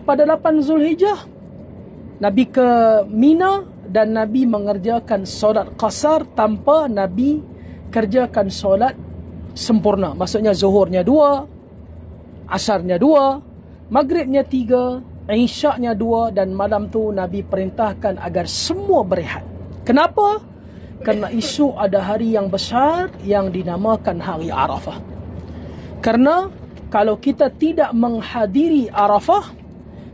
pada 8 Zulhijjah, Nabi ke Mina dan Nabi mengerjakan solat qasar tanpa Nabi kerjakan solat sempurna. Maksudnya zuhurnya 2, asarnya 2, maghribnya 3, isyaknya 2 dan malam tu Nabi perintahkan agar semua berehat. Kenapa? Kerana esok ada hari yang besar yang dinamakan Hari Arafah. Kerana kalau kita tidak menghadiri Arafah,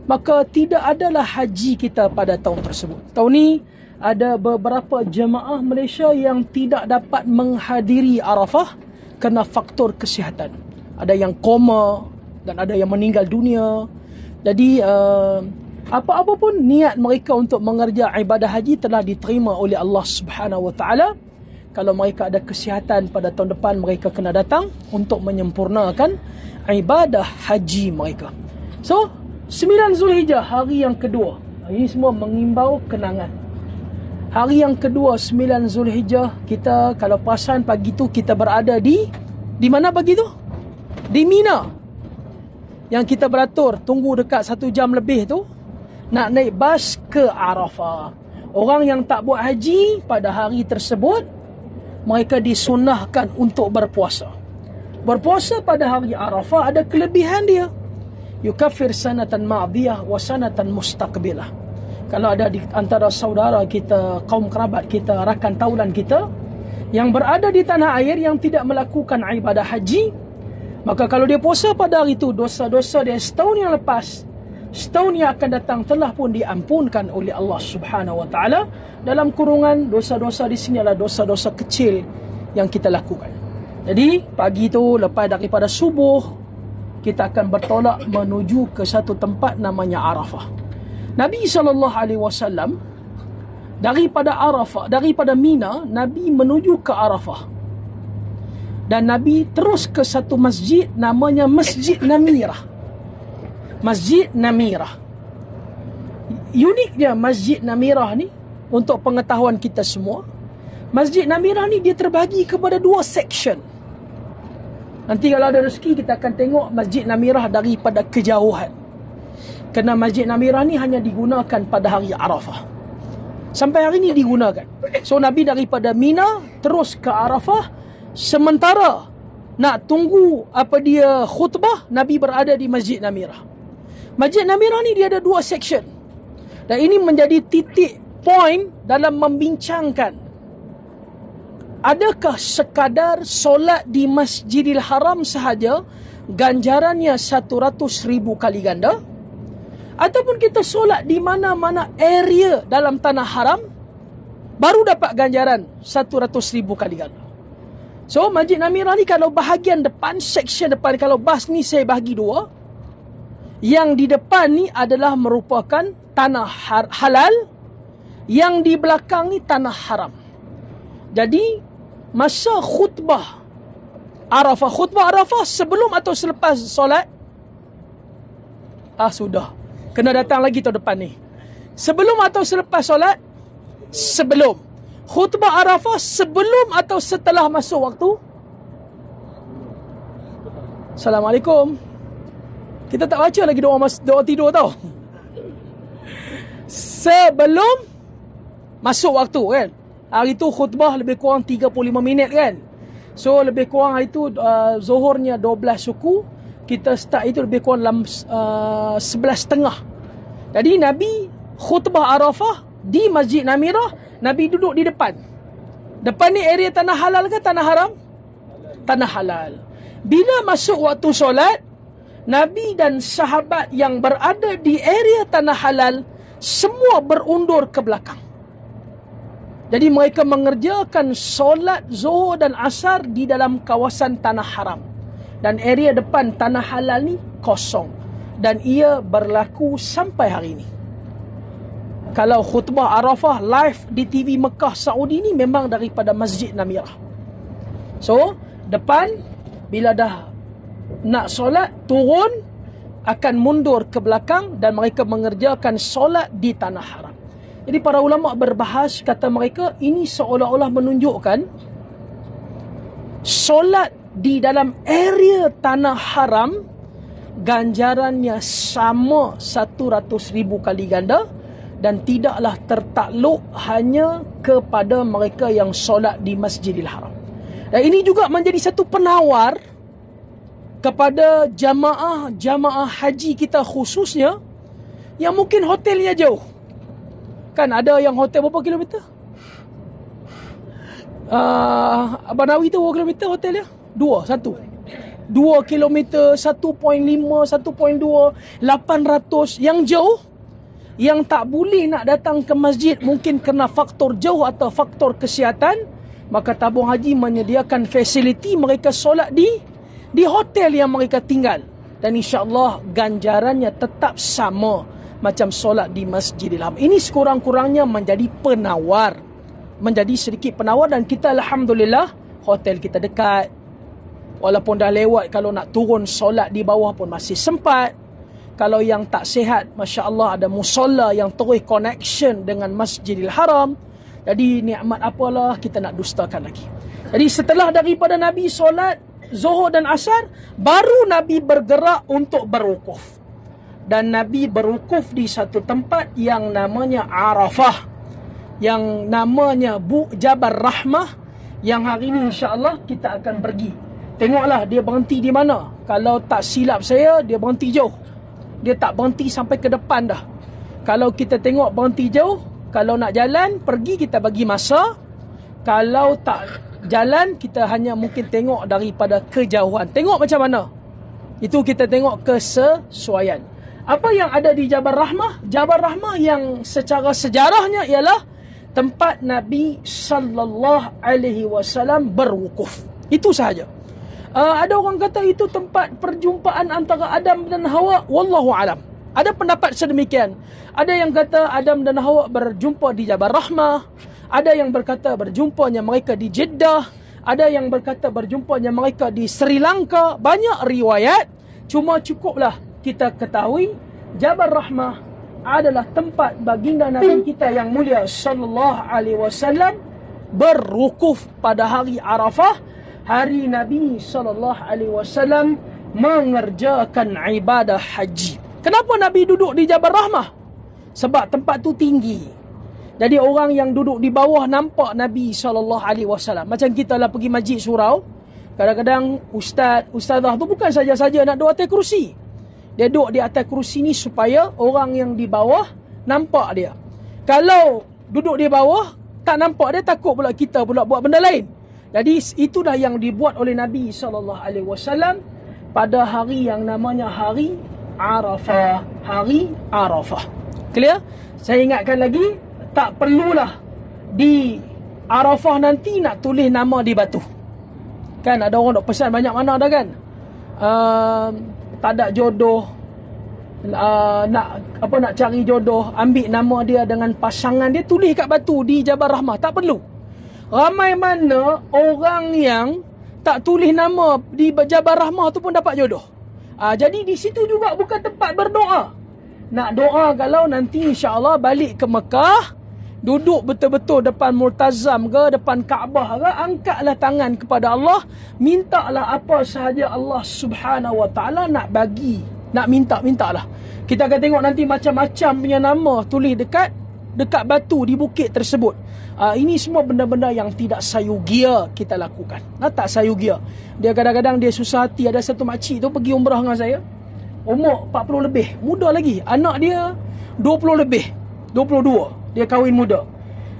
maka tidak adalah haji kita pada tahun tersebut. Tahun ni ada beberapa jemaah Malaysia yang tidak dapat menghadiri Arafah kerana faktor kesihatan. Ada yang koma dan ada yang meninggal dunia. Jadi apa-apa pun niat mereka untuk mengerja ibadah haji telah diterima oleh Allah Subhanahu Wa Taala. Kalau mereka ada kesihatan pada tahun depan, mereka kena datang untuk menyempurnakan ibadah haji mereka. So 9 Zulhijjah, hari yang kedua. Ini semua mengimbau kenangan. Hari yang kedua 9 Zulhijjah, kita kalau perasan pagi tu kita berada di mana pagi tu? Di Mina. yang kita beratur tunggu dekat 1 jam lebih tu, nak naik bas ke Arafah. Orang yang tak buat haji pada hari tersebut, mereka disunahkan untuk berpuasa. Berpuasa pada hari Arafah ada kelebihan dia. Yukaffir sanatan ma'diyah wa sanatan mustaqbilah. Kalau ada di antara saudara kita, kaum kerabat kita, rakan taulan kita yang berada di tanah air yang tidak melakukan ibadah haji, maka kalau dia puasa pada hari itu, dosa-dosa dia setahun yang lepas, setahun yang akan datang telah pun diampunkan oleh Allah Subhanahu wa taala. Dalam kurungan, dosa-dosa di sini adalah dosa-dosa kecil yang kita lakukan. Jadi pagi itu lepas daripada subuh, kita akan bertolak menuju ke satu tempat namanya Arafah. Nabi SAW daripada Arafah, daripada Mina, Nabi menuju ke Arafah. Dan Nabi terus ke satu masjid namanya Masjid Namirah. Masjid Namirah. Uniknya Masjid Namirah ni, untuk pengetahuan kita semua, Masjid Namirah ni dia terbagi kepada 2 section. Nanti kalau ada rezeki kita akan tengok Masjid Namirah daripada kejauhan. Kerana Masjid Namirah ni hanya digunakan pada hari Arafah. Sampai hari ni digunakan. So Nabi daripada Mina terus ke Arafah. Sementara nak tunggu khutbah, Nabi berada di Masjid Namirah. Masjid Namirah ni dia ada 2 section. Dan ini menjadi titik point dalam membincangkan, adakah sekadar solat di Masjidil Haram sahaja ganjarannya 100,000 kali ganda, ataupun kita solat di mana-mana area dalam tanah haram baru dapat ganjaran 100,000 kali ganda. So Masjid Namirah ni kalau bahagian depan, section depan, kalau bas ni saya bahagi 2. Yang di depan ni adalah merupakan tanah halal, yang di belakang ni tanah haram. Jadi masa khutbah Arafah sebelum atau selepas solat? Sudah. Kena datang lagi tahun depan ni. Sebelum atau selepas solat? Sebelum. Khutbah Arafah sebelum atau setelah masuk waktu? Assalamualaikum. Kita tak baca lagi doa tidur tau. Sebelum masuk waktu kan. Hari tu khutbah lebih kurang 35 minit kan. So lebih kurang hari tu zuhurnya 12 suku. Kita start itu lebih kurang 11.30. Jadi Nabi khutbah Arafah di Masjid Namirah, Nabi duduk di depan. Depan ni area tanah halal ke tanah haram? Tanah halal. Bila masuk waktu solat, Nabi dan sahabat yang berada di area tanah halal semua berundur ke belakang. Jadi mereka mengerjakan solat zuhur dan asar di dalam kawasan tanah haram. Dan area depan tanah halal ni kosong. Dan ia berlaku sampai hari ini. Kalau khutbah Arafah live di TV Mekah Saudi ni memang daripada Masjid Namirah. So, depan bila dah nak solat, turun, akan mundur ke belakang dan mereka mengerjakan solat di tanah haram. Jadi para ulama berbahas, kata mereka ini seolah-olah menunjukkan solat di dalam area tanah haram ganjarannya sama 100,000 kali ganda dan tidaklah tertakluk hanya kepada mereka yang solat di Masjidil Haram. Dan ini juga menjadi satu penawar kepada jamaah haji kita khususnya yang mungkin hotelnya jauh. Kan ada yang hotel berapa kilometer? Abang Nawi tu berapa kilometer hotelnya? 2 kilometer, 1.5, 1.2, 800. Yang jauh, yang tak boleh nak datang ke masjid mungkin kerana faktor jauh atau faktor kesihatan, maka tabung haji menyediakan fasiliti mereka solat di hotel yang mereka tinggal. Dan insya-Allah ganjarannya tetap sama macam solat di Masjidil Haram. Ini sekurang-kurangnya menjadi penawar. Menjadi sedikit penawar dan kita alhamdulillah hotel kita dekat. Walaupun dah lewat, kalau nak turun solat di bawah pun masih sempat. Kalau yang tak sihat, Masya Allah ada musolla yang terus connection dengan Masjidil Haram. Jadi nikmat apalah kita nak dustakan lagi. Jadi setelah daripada Nabi solat Zuhur dan Asar, baru Nabi bergerak untuk berwukuf. Dan Nabi berwukuf di satu tempat yang namanya Arafah, yang namanya Jabal Rahmah, yang hari ini insya-Allah kita akan pergi. Tengoklah dia berhenti di mana. Kalau tak silap saya, dia berhenti jauh. Dia tak berhenti sampai ke depan dah. Kalau kita tengok berhenti jauh, kalau nak jalan, pergi kita bagi masa. Kalau tak jalan, kita hanya mungkin tengok daripada kejauhan. Tengok macam mana. Itu kita tengok kesesuaian. Apa yang ada di Jabal Rahmah? Jabal Rahmah yang secara sejarahnya ialah tempat Nabi sallallahu alaihi wasallam berwukuf. Itu sahaja. Ada orang kata itu tempat perjumpaan antara Adam dan Hawa. Wallahu alam. Ada pendapat sedemikian. Ada yang kata Adam dan Hawa berjumpa di Jabal Rahmah. Ada yang berkata berjumpanya mereka di Jeddah. Ada yang berkata berjumpanya mereka di Sri Lanka. Banyak riwayat. Cuma cukuplah kita ketahui Jabal Rahmah adalah tempat baginda Nabi kita yang mulia sallallahu alaihi wasallam berwukuf pada hari Arafah, hari Nabi sallallahu alaihi wasallam mengerjakan ibadah haji. Kenapa Nabi duduk di Jabal Rahmah? Sebab tempat tu tinggi. Jadi orang yang duduk di bawah nampak Nabi sallallahu alaihi wasallam. Macam kita lah pergi masjid surau, kadang-kadang ustazah tu bukan saja-saja nak duduk atas kerusi. Dia duduk di atas kerusi ni supaya orang yang di bawah nampak dia. Kalau duduk di bawah tak nampak dia, takut pula kita pula buat benda lain. Jadi itulah yang dibuat oleh Nabi SAW pada hari yang namanya hari Arafah. Hari Arafah. Clear? Saya ingatkan lagi, tak perlulah di Arafah nanti nak tulis nama di batu. Kan ada orang nak pesan banyak mana dah kan. Tak ada jodoh, nak cari jodoh, ambil nama dia dengan pasangan dia, tulis kat batu di Jabal Rahmah. Tak perlu. Ramai mana orang yang tak tulis nama di Jabal Rahmah tu pun dapat jodoh. Jadi di situ juga bukan tempat berdoa. Nak doa kalau nanti insya-Allah balik ke Mekah, duduk betul-betul depan Multazam ke, depan Kaabah ke, angkatlah tangan kepada Allah, mintalah apa sahaja Allah Subhanahu wa taala nak bagi, nak mintalah. Kita akan tengok nanti macam-macam punya nama tulis dekat batu di bukit tersebut. Ini semua benda-benda yang tidak sayugia kita lakukan. Tak sayugia. Dia kadang-kadang dia susah hati. Ada satu makcik tu pergi umrah dengan saya, umur 40 lebih, muda lagi. Anak dia 20 lebih, 22. Dia kahwin muda.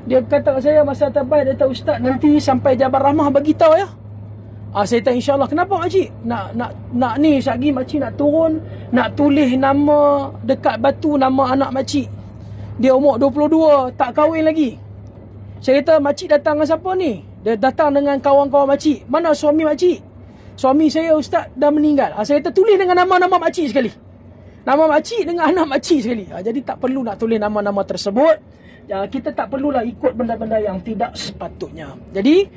Dia kata kat saya masa terbaik, dia kata, "Ustaz, nanti sampai Jabal Rahmah bagi tahu ya." Saya kata, "InsyaAllah." "Kenapa makcik?" Nak ni sekejap makcik nak turun, nak tulis nama dekat batu, nama anak makcik. Dia umur 22, tak kahwin lagi. Saya kata, "Makcik datang dengan siapa ni?" Dia datang dengan kawan-kawan makcik. "Mana suami makcik?" "Suami saya, Ustaz, dah meninggal." Saya kata, "Tulis dengan nama-nama makcik sekali. Nama makcik dengan anak makcik sekali." Jadi tak perlu nak tulis nama-nama tersebut. Kita tak perlulah ikut benda-benda yang tidak sepatutnya. Jadi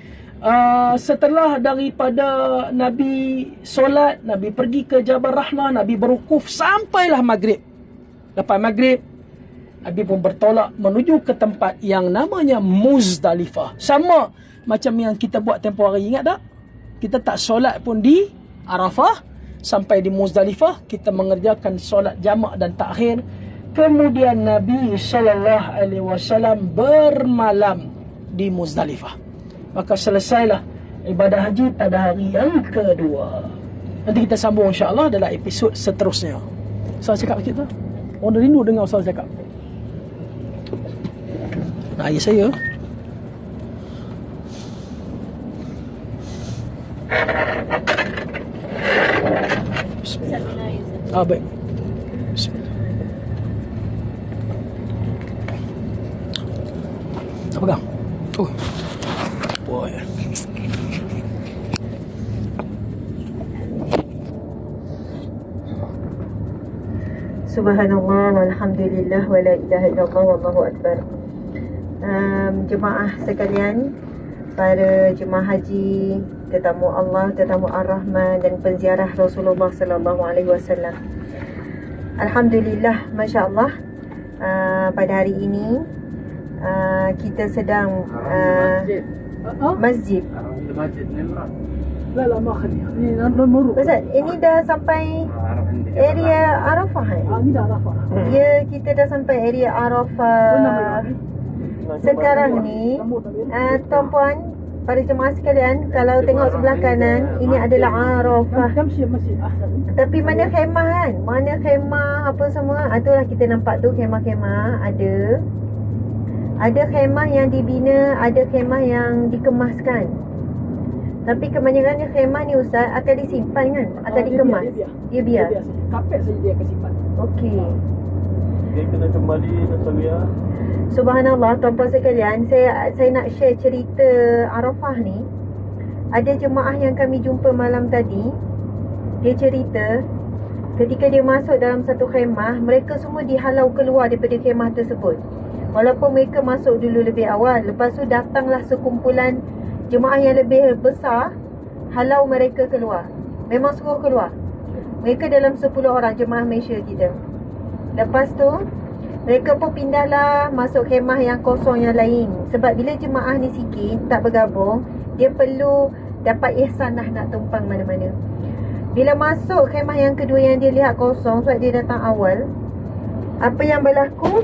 setelah daripada Nabi solat, Nabi pergi ke Jabal Rahmah, Nabi berwukuf sampailah maghrib. Lepas maghrib, Nabi pun bertolak menuju ke tempat yang namanya Muzdalifah. Sama macam yang kita buat tempoh hari, ingat tak? Kita tak solat pun di Arafah, sampai di Muzdalifah kita mengerjakan solat jamak dan takhir. Kemudian Nabi SAW bermalam di Muzdalifah. Maka selesailah ibadah haji pada hari yang kedua. Nanti kita sambung insya-Allah dalam episod seterusnya. Ustaz cakap sikit tu. Orang rindu dengar Ustaz cakap. Ya saya. Bismillah. Baik. Bismillah. Pegang. Boy. Subhanallah walhamdulillah wa la ilaha illallah wallahu akbar. Jemaah sekalian, para jemaah haji, tetamu Allah, tetamu Ar-Rahman dan penziarah Rasulullah sallallahu alaihi wasallam. Alhamdulillah, masya-Allah, pada hari ini kita sedang masjid لا لا ما اخذها نمر. Ustaz, ini dah sampai area Arafah ini dah Arafah. Ya, kita dah sampai area Arafah. Sekarang ni tuan-puan, para jemaah sekalian, kalau tengok sebelah kanan, ini adalah Arafah. Tapi mana khemah kan? Mana khemah apa semua? Itulah kita nampak tu khemah-khemah ada. Ada khemah yang dibina, ada khemah yang dikemaskan. Tapi kebanyakannya khemah ni Ustaz akan disimpan kan? Akan dikemas. Dia biar. Kapet saja dia akan simpan. Okey. Dia kena kembali Natalia. Subhanallah, tuan-tuan sekalian, saya nak share cerita Arafah ni. Ada jemaah yang kami jumpa malam tadi. Dia cerita ketika dia masuk dalam satu khemah, mereka semua dihalau keluar daripada khemah tersebut. Walaupun mereka masuk dulu lebih awal, lepas tu datanglah sekumpulan jemaah yang lebih besar, halau mereka keluar. Memang suruh keluar. Mereka dalam 10 orang jemaah Malaysia kita. Lepas tu mereka pun pindahlah masuk khemah yang kosong yang lain. Sebab bila jemaah ni sikit tak bergabung, dia perlu dapat ihsan nak tumpang mana-mana. Bila masuk khemah yang kedua yang dia lihat kosong sebab dia datang awal, apa yang berlaku?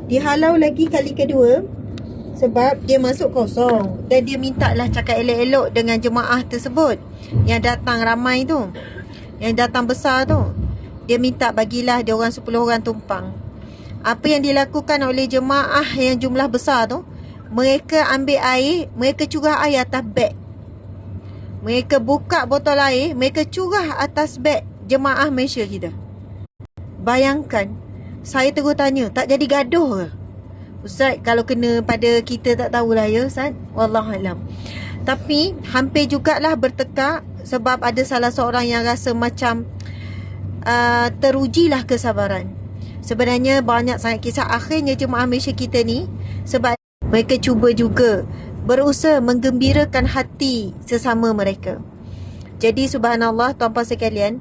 Dihalau lagi kali kedua sebab dia masuk kosong. Dan dia minta lah cakap elok-elok dengan jemaah tersebut yang datang ramai tu, yang datang besar tu. Dia minta bagilah dia orang 10 orang tumpang. Apa yang dilakukan oleh jemaah yang jumlah besar tu, mereka ambil air, mereka curah air atas beg. Mereka buka botol air, mereka curah atas beg jemaah Malaysia kita. Bayangkan, saya terus tanya, tak jadi gaduh ke? Ustaz, kalau kena pada kita tak tahulah ya Ustaz. Wallahualam. Tapi hampir jugalah bertekak sebab ada salah seorang yang rasa macam terujilah kesabaran. Sebenarnya banyak sangat kisah akhirnya jemaah Malaysia kita ni, sebab mereka cuba juga berusaha menggembirakan hati sesama mereka. Jadi subhanallah tuan-puan sekalian,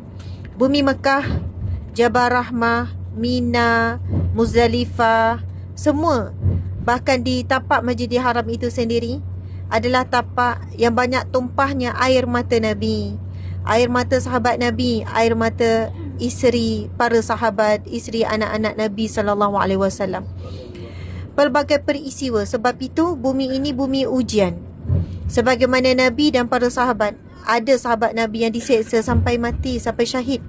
bumi Mekah, Jabal Rahmah, Mina, Muzdalifah, semua, bahkan di tapak Masjidil Haram itu sendiri adalah tapak yang banyak tumpahnya air mata Nabi, air mata sahabat Nabi, air mata isteri para sahabat, isteri anak-anak Nabi SAW. Pelbagai peristiwa. Sebab itu bumi ini bumi ujian. Sebagaimana Nabi dan para sahabat, ada sahabat Nabi yang diseksa sampai mati, sampai syahid.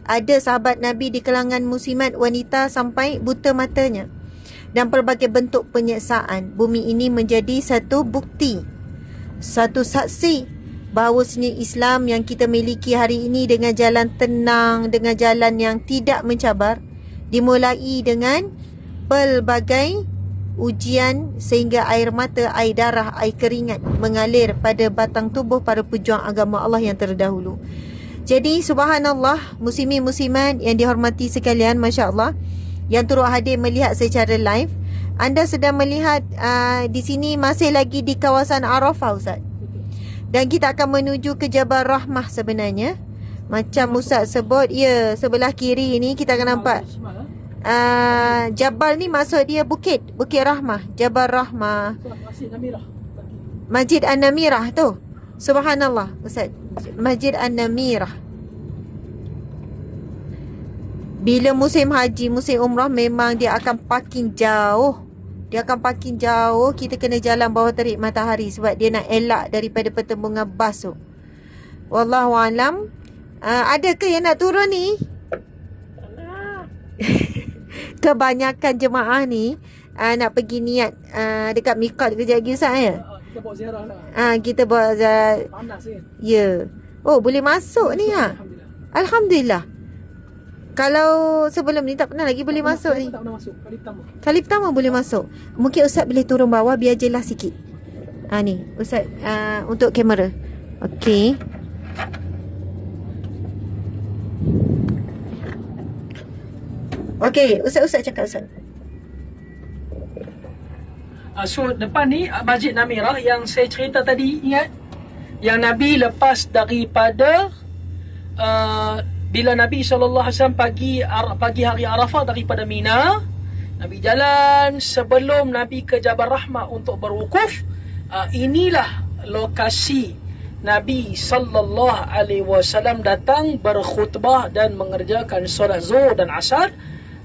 Ada sahabat Nabi di kalangan muslimat wanita sampai buta matanya. Dan pelbagai bentuk penyiksaan. Bumi ini menjadi satu bukti, satu saksi bahawasanya Islam yang kita miliki hari ini dengan jalan tenang, dengan jalan yang tidak mencabar, dimulai dengan pelbagai ujian sehingga air mata, air darah, air keringat mengalir pada batang tubuh para pejuang agama Allah yang terdahulu. Jadi subhanallah, muslimin muslimat yang dihormati sekalian, Masya Allah, yang turut hadir melihat secara live, anda sedang melihat di sini masih lagi di kawasan Arafah Ustaz. Dan kita akan menuju ke Jabal Rahmah sebenarnya. Macam Ustaz sebut, ya, sebelah kiri ni kita akan nampak Jabal ni maksud dia bukit, Bukit Rahmah, Jabal Rahmah, Masjid An-Namirah tu. Subhanallah Ustaz, Masjid An-Namirah. Bila musim haji, musim umrah, memang dia akan parking jauh. Dia akan parking jauh. Kita kena jalan bawah terik matahari sebab dia nak elak daripada pertembungan bas tu. Wallahualam. Ada ke yang nak turun ni? Kebanyakan jemaah ni nak pergi niat dekat Miqat kejap lagi Ustaz ya? Kita buat ziarah lah. Kita buat ziarah. Panas kan? Ya. Oh, boleh masuk ni ha? Alhamdulillah. Kalau sebelum ni tak pernah lagi boleh masuk ni. Tak pernah masuk. Kali pertama boleh masuk. Mungkin Ustaz boleh turun bawah biar jelas sikit. Ni Ustaz untuk kamera. Okey. Okey, Ustaz cakap Ustaz. So depan ni Masjid Namirah yang saya cerita tadi, ingat? Yang Nabi lepas daripada bila Nabi SAW pagi hari Arafah daripada Mina, Nabi jalan sebelum Nabi ke Jabal Rahmah untuk berwukuf. Inilah lokasi Nabi sallallahu alaihi wasallam datang berkhutbah dan mengerjakan solat Zuhur dan Asar.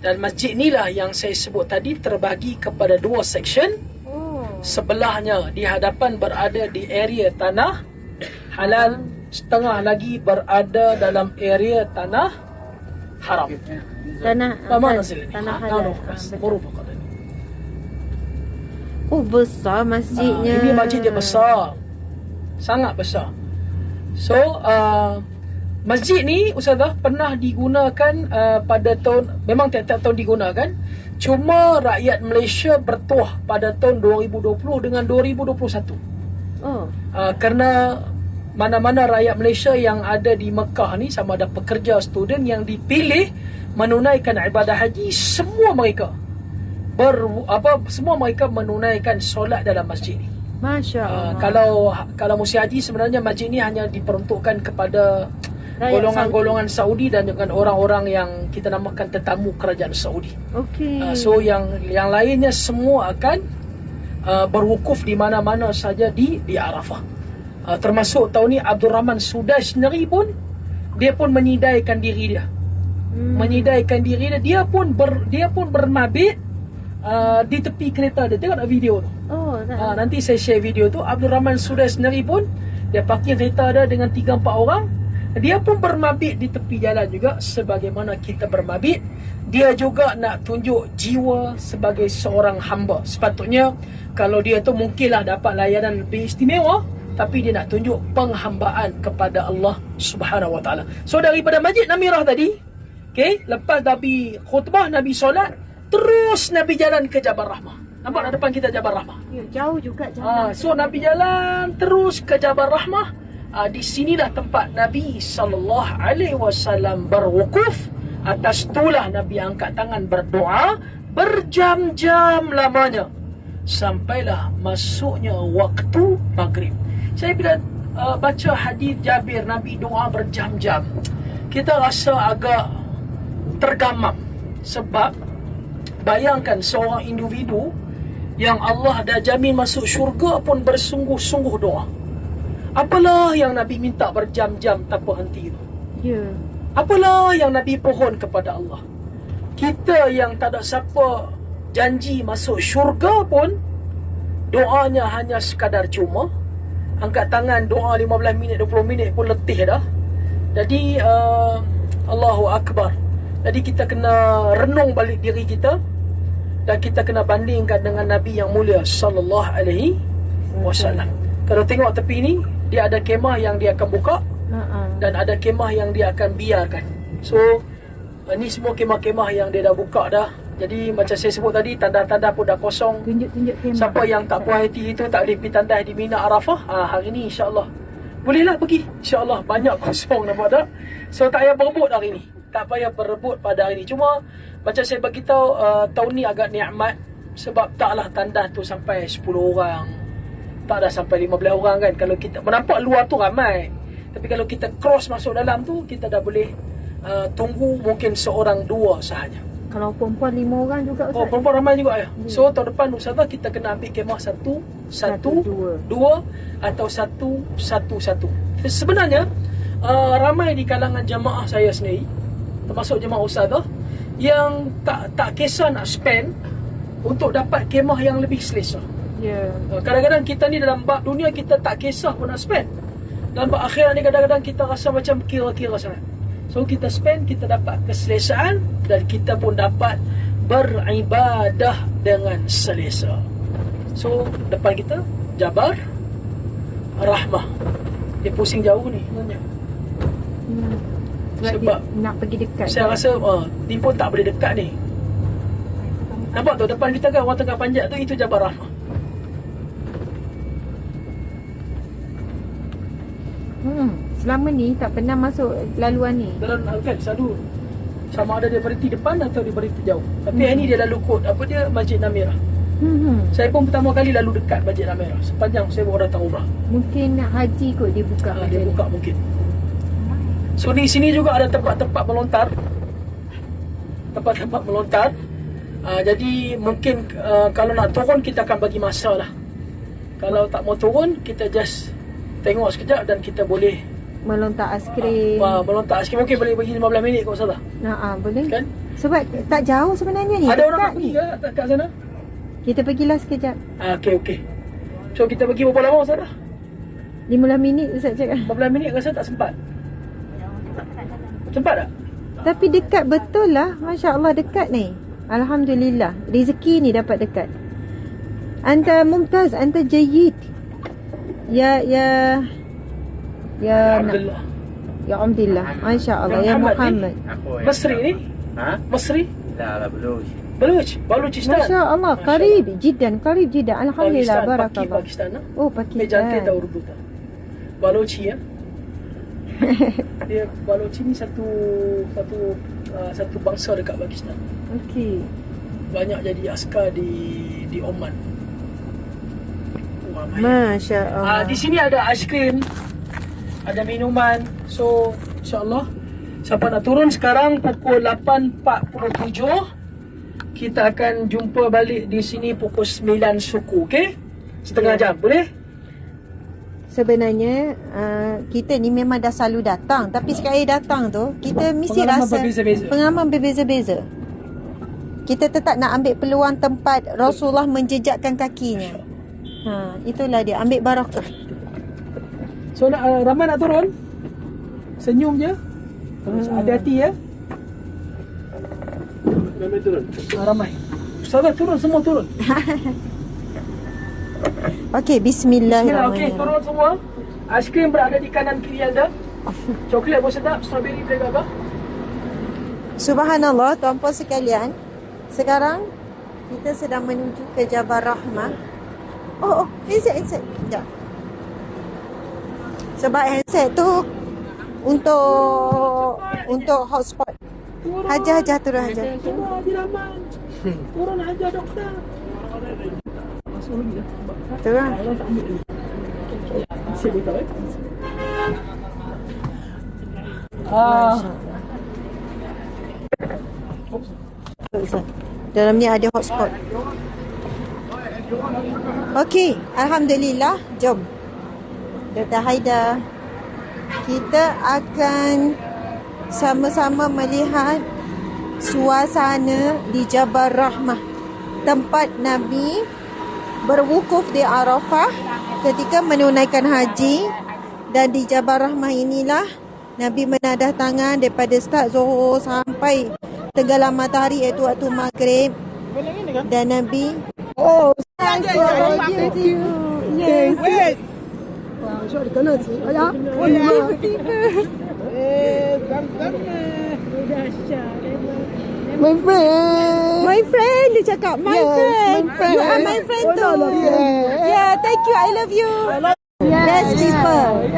Dan masjid inilah yang saya sebut tadi terbagi kepada 2 section. Sebelahnya di hadapan berada di area tanah halal, setengah lagi berada dalam area tanah haram. Mana sini? Tanah halal. Merupakan Besar masjidnya. ini masjid dia besar, sangat besar. So masjid ni Ustazah pernah digunakan pada tahun, memang tiap-tiap tahun digunakan. Cuma rakyat Malaysia bertuah pada tahun 2020 dengan 2021. Kerana mana-mana rakyat Malaysia yang ada di Mekah ni, sama ada pekerja, student yang dipilih menunaikan ibadah haji, semua mereka semua mereka menunaikan solat dalam masjid ni. Masya-Allah. Kalau musim haji sebenarnya masjid ni hanya diperuntukkan kepada golongan-golongan Saudi dan dengan orang-orang yang kita namakan tetamu kerajaan Saudi. So yang lainnya semua akan berwukuf di mana-mana saja di Arafah. Termasuk tahun ni Abdul Rahman Sudais sendiri pun dia pun menyidaikan diri dia. Menyidaikan diri dia pun bermabit di tepi kereta dia. Tengok tak video tu? Nanti saya share video tu. Abdul Rahman Sudais sendiri pun dia parking kereta dia dengan 3-4 orang. Dia pun bermabit di tepi jalan juga sebagaimana kita bermabit. Dia juga nak tunjuk jiwa sebagai seorang hamba. Sepatutnya kalau dia tu mungkinlah dapat layanan lebih istimewa, tapi dia nak tunjuk penghambaan kepada Allah Subhanahu Wa Taala. So daripada Masjid Namirah tadi, lepas Nabi khutbah, Nabi solat, terus Nabi jalan ke Jabal Rahmah. Nampak tak depan kita Jabal Rahmah? Jauh juga jalan. So Nabi jalan terus ke Jabal Rahmah. Di sinilah tempat Nabi sallallahu alaihi wasallam berwukuf. Atas itulah Nabi angkat tangan berdoa berjam-jam lamanya sampailah masuknya waktu maghrib. Saya bila baca hadis Jabir, Nabi doa berjam-jam, kita rasa agak tergamam. Sebab bayangkan seorang individu yang Allah dah jamin masuk syurga pun bersungguh-sungguh doa. Apalah yang Nabi minta berjam-jam tanpa henti itu? Apalah yang Nabi pohon kepada Allah? Kita yang tak ada siapa janji masuk syurga pun, doanya hanya sekadar cuma. Angkat tangan doa 15 minit, 20 minit pun letih dah. Jadi Allahu Akbar. Jadi kita kena renung balik diri kita, dan kita kena bandingkan dengan Nabi yang mulia sallallahu alaihi wasallam. Kalau tengok tepi ni, dia ada kemah yang dia akan buka, dan ada kemah yang dia akan biarkan. So ni semua kemah-kemah yang dia dah buka dah. Jadi macam saya sebut tadi, tanda-tanda pun dah kosong. Tunjuk-tunjuk kemah. Siapa yang tak puas hati itu tak boleh pergi tandas di Mina Arafah, hari ni insya-Allah bolehlah pergi. InsyaAllah banyak kosong, nampak tak? So tak payah berebut hari ni. Tak payah berebut pada hari ni. Cuma macam saya beritahu, tahun ni agak nikmat. Sebab taklah tandas tu sampai 10 orang. Tak dah sampai 15 orang kan. Kalau kita menampak luar tu ramai, tapi kalau kita cross masuk dalam tu, kita dah boleh tunggu mungkin seorang dua sahaja. Kalau perempuan 5 orang juga Ustaz. Perempuan ramai juga ya. So tahun depan Ustazah kita kena ambil kemah 1, 2 atau 1. Sebenarnya ramai di kalangan jamaah saya sendiri, termasuk jemaah Ustazah, yang tak kisah nak spend untuk dapat kemah yang lebih selesa. Kadang-kadang kita ni dalam bab dunia kita tak kisah pun nak spend. Dalam bab akhirat ni kadang-kadang kita rasa macam kira-kira sangat. So kita spend, kita dapat keselesaan, dan kita pun dapat beribadah dengan selesa. So depan kita Jabal Rahmah. Dia pusing jauh ni sebenarnya. Sebab nak pergi dekat. Saya rasa ni pun tak boleh dekat ni. Nampak tu depan kita kan, orang tengah panjat tu, itu Jabal Rahmah. Selama ni tak pernah masuk laluan ni. Dalam kan selalu sama ada dia berhenti depan atau dia berhenti jauh. Tapi hari ni dia lalu kot dia Masjid Namirah. Saya pun pertama kali lalu dekat Masjid Namirah sepanjang saya baru datang umrah. Mungkin nak haji kot dia buka. Dia buka mungkin. So di sini juga ada tempat-tempat melontar. Tempat-tempat melontar. Jadi mungkin kalau nak turun kita akan bagi masa lah. Kalau tak mau turun, kita just tengok sekejap dan kita boleh Melontar aiskrim. melontar aiskrim. Okey, boleh bagi 15 minit kau Ustazah. Boleh. Kan? Sebab tak jauh sebenarnya ni. Ada orang dekat nak pergi ke kat sana? Kita pergilah sekejap. Okey. So kita pergi berapa lama Ustazah? 15 minit Ustaz cakap. 15 minit rasa tak sempat? Sempat tak? Tapi dekat betul lah. Masya Allah dekat ni. Alhamdulillah. Rezeki ni dapat dekat. Anta mumtaz. Anta jayyid. Ya Alhamdulillah. Ya Alhamdulillah. Masya Allah. Ya Muhammad. Masri ni? Ha? Masri? Dah lah, Beluj. Baluchistan. Masya Allah. Qarib jiddan. Alhamdulillah. Barakallah. Pakistan. Oh Dia jantai Pakistan. tahu Urdu tak? Balochi ya. Dia Balochi ni satu bangsa dekat Pakistan. Okey. Banyak jadi askar di Oman. Wah, baik. Masya Allah. Di sini ada aiskrim, ada minuman. So, insya-Allah siapa nak turun sekarang pukul 8.47, kita akan jumpa balik di sini pukul 9 suku, okey? Setengah jam, boleh? Sebenarnya kita ni memang dah selalu datang. Tapi sekali datang tu kita mesti Pengalaman rasa berbeza-beza. pengalaman berbeza-beza. Kita tetap nak ambil peluang tempat Rasulullah menjejakkan kakinya. Itulah dia, ambil barakah. So ramai nak turun. Senyum je. Hati-hati ya. Ramai turun. Ramai. Ustazah turun, semua turun. Okey, Bismillah, okey, bismillahirrahmanirrahim. turun semua. Aiskrim berada di kanan kiri anda. Coklat pun sedap, strawberry boleh apa? Subhanallah, tuan-puan sekalian. Sekarang kita sedang menuju ke Jabal Rahmah. Oh, handset. Sekejap. Sebab handset tu untuk hotspot. Hajar turun hajar. Semua diraman. Turun aja doktor. Masuk lagi dah. Turun. Allah tak ambil dulu. Saya beritahu Dalam ni ada hotspot. Okey, alhamdulillah. Jom. Dr. Haida, kita akan sama-sama melihat suasana di Jabal Rahmah, tempat Nabi berwukuf di Arafah ketika menunaikan haji. Dan di Jabal Rahmah inilah Nabi menadah tangan daripada start Zuhur sampai tenggelam matahari, iaitu waktu Maghrib. Dan Nabi thank you. Yes. My friend dia cakap my friend. You are my friend too. Yeah, thank you. I love you. Best people.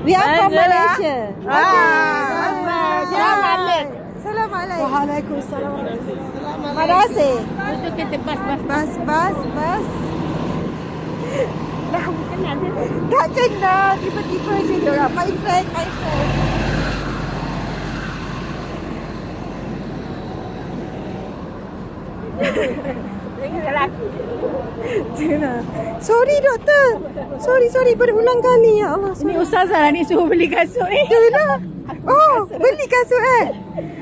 We are from Malaysia. Assalamualaikum. Waalaikumsalam. Terima kasih. Bas. Tak kenal. Tiba-tiba je dia orang. My friend. Sorry doktor. Sorry berulang kali. Ya Allah. Ni ustazah ni suruh beli kasut ni. Itulah. Oh, beli kasut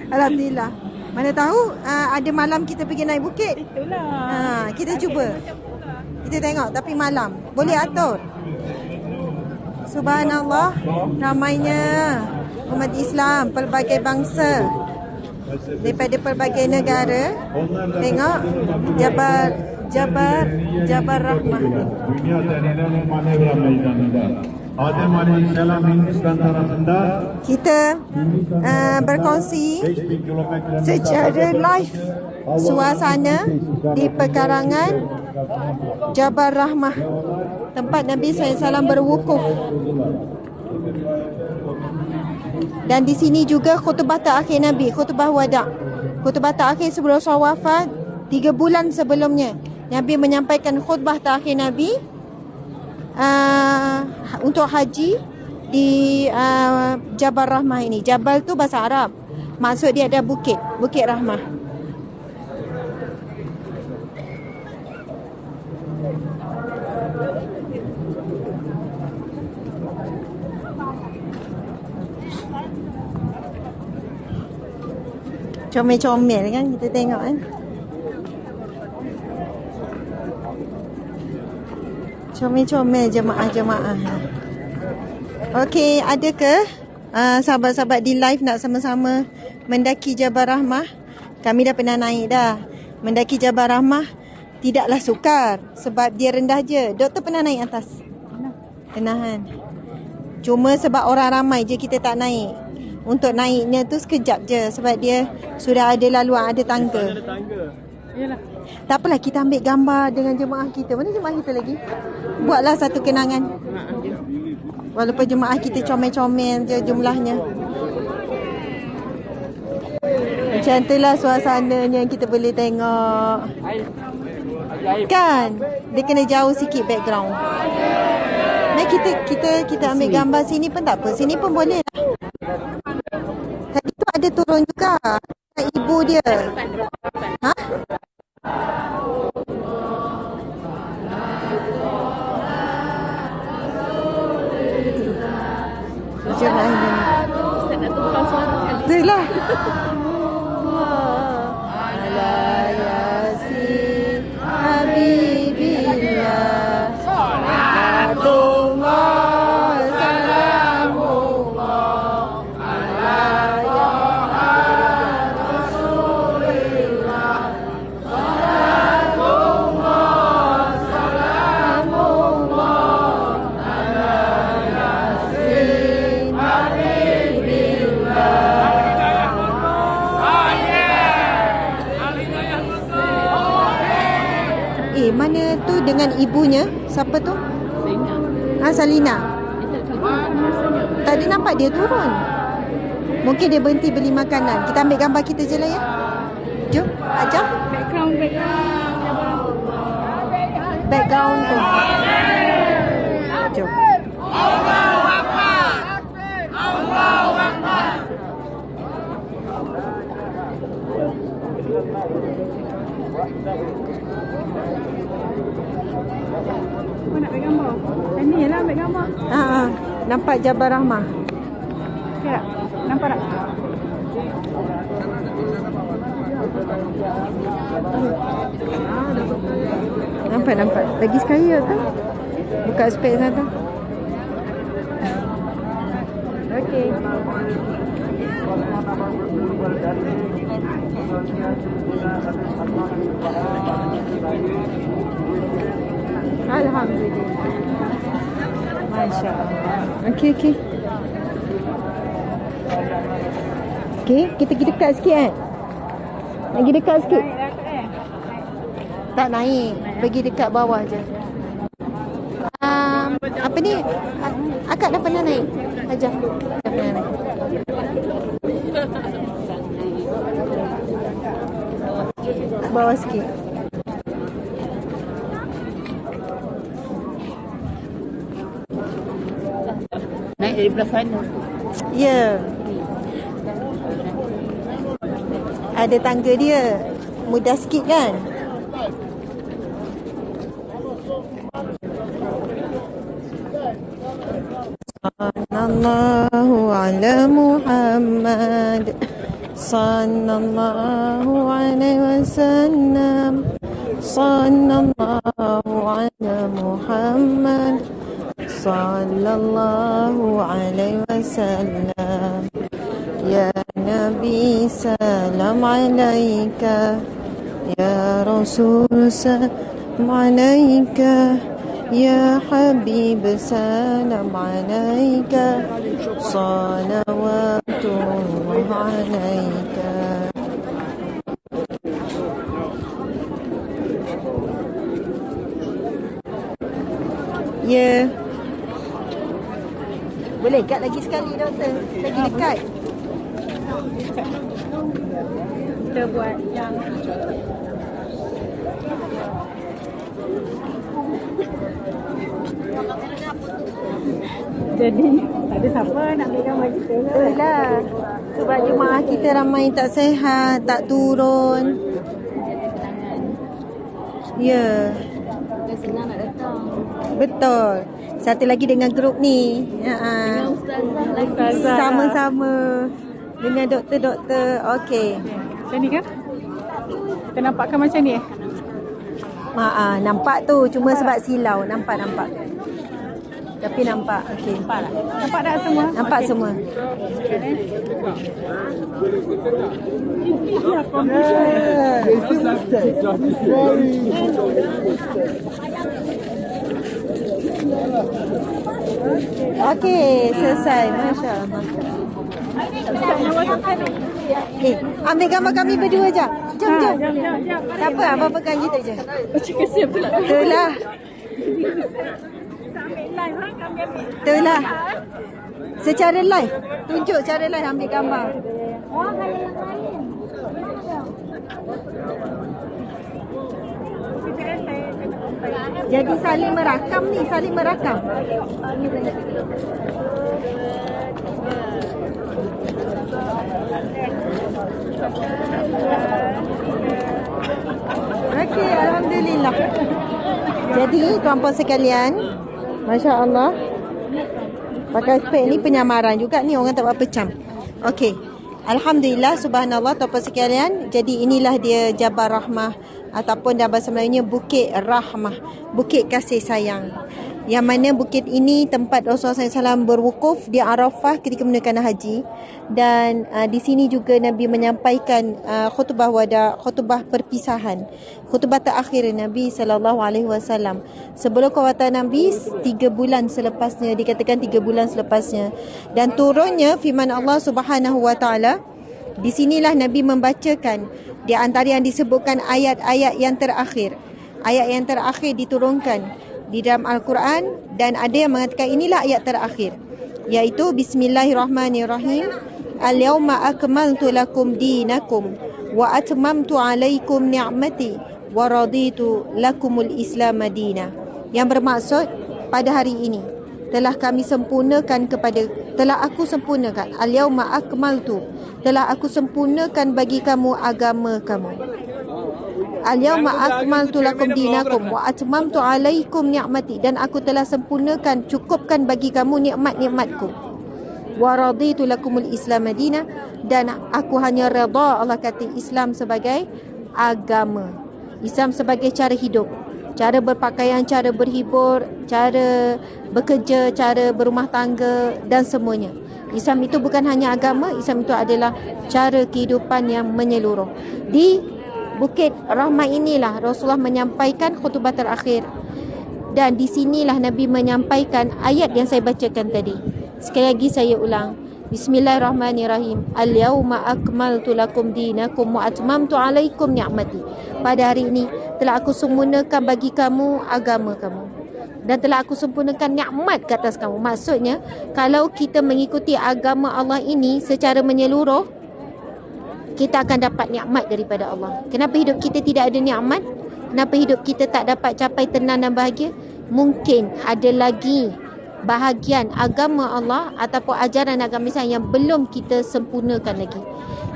Alhamdulillah. Mana tahu ada malam kita pergi naik bukit. Itulah. Kita cuba. Kita tengok tapi malam. Boleh atur. Subhanallah. Ramainya umat Islam pelbagai bangsa daripada pelbagai negara. Tengok Jabal Rahmah. Dünya denilen manevra meydanında Adem Aleyhisselam Hindistan tarafında Kita berkongsi 5000 kilometre secara live suasana di pekarangan Jabal Rahmah, tempat Nabi SAW berwukuf. Dan di sini juga khutbah terakhir Nabi, khutbah wada'. Khutbah terakhir sebelum Rasulullah wafat, 3 bulan sebelumnya Nabi menyampaikan khutbah terakhir Nabi untuk haji di Jabal Rahmah ini. Jabal tu bahasa Arab, maksud dia ada bukit, Bukit Rahmah. Comel-comel kan kita tengok kan. Comel-comel jemaah-jemaah. Okey, ada ke sahabat-sahabat di live nak sama-sama mendaki Jabal Rahmah? Kami dah pernah naik dah. Mendaki Jabal Rahmah tidaklah sukar sebab dia rendah je. Doktor pernah naik atas? Pernah kan? Cuma sebab orang ramai je kita tak naik. Untuk naiknya tu sekejap je sebab dia sudah ada laluan, ada tangga. Ada tangga. Yalah. Tak apalah, kita ambil gambar dengan jemaah kita. Mana jemaah kita lagi? Buatlah satu kenangan. Walaupun jemaah kita comel-comel je jumlahnya. Macam itulah suasananya kita boleh tengok. Kan? Dia kena jauh sikit background. Nah, kita ambil gambar sini pun tak apa. Sini pun boleh lah. Tadi tu ada turun juga. Ibu dia. Ha? Jangan ini. Ustaz nak tukar suara kan? Itulah. Ala yasin habibillah. Salatullah salamullah ala ya Rasulillah. Salatullah salamullah ala yasin habibillah. Mana tu dengan ibunya? Siapa tu? Salina. Tadi nampak dia turun. Mungkin dia berhenti beli makanan. Kita ambil gambar kita je lah ya. Jom, ajak. Background tu. Jom. Kau nak ambil gambar? Ni lah ambil gambar. Nampak Jabal Rahmah. Okay tak? Nampak tak? Nampak. Lagi sekali tu. Buka spek sana. Okey. Alhamdulillah. Masya Allah. Okey. Okey, kita pergi dekat sikit kan? Lagi dekat sikit. Tak naik. Pergi dekat bawah je. Apa ni? Akak dah pernah naik? Ajar. Dah pernah naik. Bawah sikit. Naik dari belah sana. Ya. Ada tangga dia. Mudah sikit kan? Sallallahu ala Muhammad. Sallallahu alaihi wasallam. Sallallahu ala Muhammad. Sallallahu alaihi wasallam. Ya Nabi salam alaika. Ya Rasul salam alaika. Ya Habib salam alaika. Salawatullah alaika. Ya. Boleh kat lagi sekali doktor. Lagi dekat. Kita buat yang jadi tak ada siapa nak ambil gambar kita kan? Itulah. Sebab jemaah kita ramai tak sihat, tak turun. Ya. Dah senang nak datang. Betul. Satu lagi dengan grup ni. Ustazah lagi. Sama-sama dengan doktor-doktor. Okey. Macam ni kan? Kita nampakkan macam ni Nampak tu. Cuma sebab silau. Nampak. Tapi nampak. Okey. Nampak tak semua? Nampak Okey. semua. Okey, selesai. Masya Allah. Ambil gambar kami berdua je. Jom. Jom. Tak apa, abang pegang kita je. Macam kesian pula. Itulah. Itulah. Secara live. Tunjuk cara live ambil gambar. Jadi saling merakam ni, saling merakam. Okey, alhamdulillah. Jadi tuan-puan sekalian, masya-Allah. Pakai spek ni penyamaran juga ni, orang tak berapa cam. Okey. Alhamdulillah, subhanallah tuan-puan sekalian. Jadi inilah dia Jabal Rahmah ataupun dalam bahasa Melayunya Bukit Rahmah, Bukit Kasih Sayang. Yang mana bukit ini tempat Rasulullah SAW berwukuf di Arafah ketika menunaikan haji. Dan di sini juga Nabi menyampaikan khutbah wada, khutbah perpisahan, khutbah terakhir Nabi SAW. Sebelum kewafatan Nabi 3 bulan selepasnya, dikatakan 3 bulan selepasnya. Dan turunnya firman Allah Subhanahu Wa Taala. Di sinilah Nabi membacakan di antara yang disebutkan ayat-ayat yang terakhir. Ayat yang terakhir diturunkan di dalam Al-Quran, dan ada yang mengatakan inilah ayat terakhir, iaitu Bismillahirrahmanirrahim. Al-yawma akmaltu lakum dinakum wa atmamtu alaikum ni'mati wa raditu lakumul Islam madina. Yang bermaksud pada hari ini telah kami sempurnakan telah aku sempurnakan, al-yawma akmaltu, telah aku sempurnakan bagi kamu agama kamu. Al-yawma akmaltu lakum dinakum wa atmamtu alaikum ni'mati, dan aku telah sempurnakan, cukupkan bagi kamu nikmat-nikmatku. Wa raditu lakumul Islam madina, dan aku hanya redha, Allah kata, Islam sebagai agama, Islam sebagai cara hidup, cara berpakaian, cara berhibur, cara bekerja, cara berumah tangga dan semuanya. Islam itu bukan hanya agama, Islam itu adalah cara kehidupan yang menyeluruh. Di Bukit Rahmah inilah Rasulullah menyampaikan khutbah terakhir, dan di sinilah Nabi menyampaikan ayat yang saya bacakan tadi. Sekali lagi saya ulang. Bismillahirrahmanirrahim. Al-yawma akmaltu lakum dinakum wa atmamtu alaikum ni'mati. Pada hari ini telah aku sempurnakan bagi kamu agama kamu, dan telah aku sempurnakan nikmat ke atas kamu. Maksudnya, kalau kita mengikuti agama Allah ini secara menyeluruh, kita akan dapat nikmat daripada Allah. Kenapa hidup kita tidak ada nikmat? Kenapa hidup kita tak dapat capai tenang dan bahagia? Mungkin ada lagi bahagian agama Allah ataupun ajaran agama Islam yang belum kita sempurnakan lagi.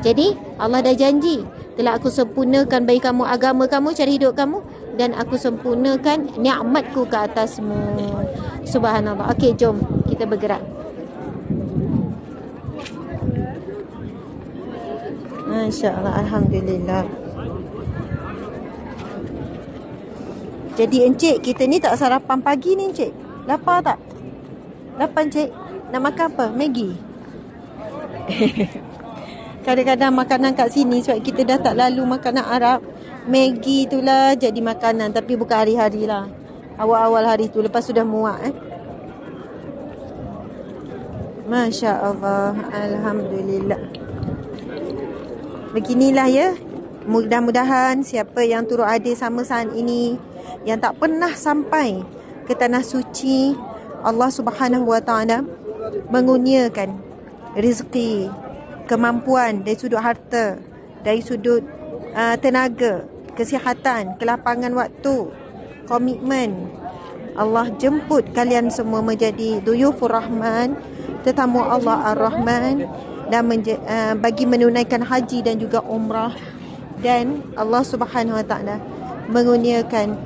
Jadi Allah dah janji, telah aku sempurnakan bagi kamu agama kamu, cara hidup kamu, dan aku sempurnakan nikmatku ke atasmu. Subhanallah. Okey, jom kita bergerak. Masya-Allah, alhamdulillah. Jadi encik, kita ni tak sarapan pagi ni encik. Lapar tak? Lapar encik? Nak makan apa? Maggi? Kadang-kadang makanan kat sini sebab kita dah tak lalu makanan Arab, Maggi itulah jadi makanan, tapi bukan hari-hari lah. Awal-awal hari tu, lepas sudah muak Masya-Allah, alhamdulillah. Beginilah ya. Mudah-mudahan siapa yang turut ada sama saat ini, yang tak pernah sampai ke tanah suci, Allah Subhanahu Wa Taala mengurniakan rezeki, kemampuan dari sudut harta, dari sudut tenaga, kesihatan, kelapangan waktu, komitmen. Allah jemput kalian semua menjadi duyufur Rahman, tetamu Allah Ar-Rahman, dan bagi menunaikan haji dan juga umrah. Dan Allah Subhanahu Wa Taala mengurniakan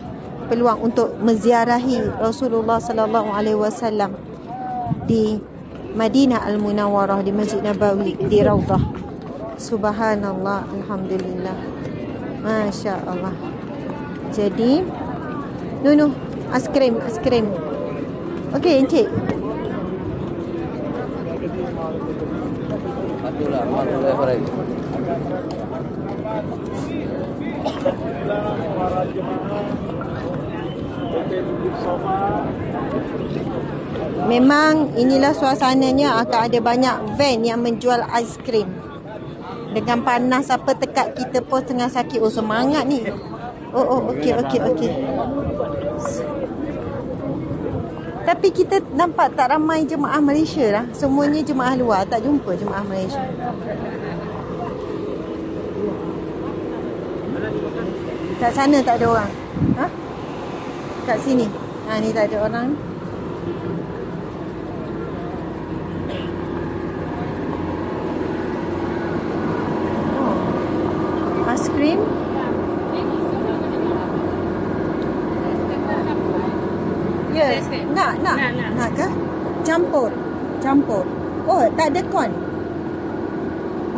peluang untuk menziarahi Rasulullah sallallahu alaihi wasallam di Madinah Al-Munawwarah, di Masjid Nabawi, di Raudhah. Subhanallah, alhamdulillah. Masya Allah. Jadi, aiskrim. Okey, Encik. Memang inilah suasananya, akan ada banyak van yang menjual aiskrim. Dengan panas apa tekak kita pun tengah sakit. Oh, semangat ni. Okey. Tapi kita nampak tak ramai jemaah Malaysia lah. Semuanya jemaah luar. Tak jumpa jemaah Malaysia. Kat sana tak ada orang. Ha? Kat sini. Ni tak ada orang. Aiskrim. Ya, nak ke? Campur. Oh, tak ada kon.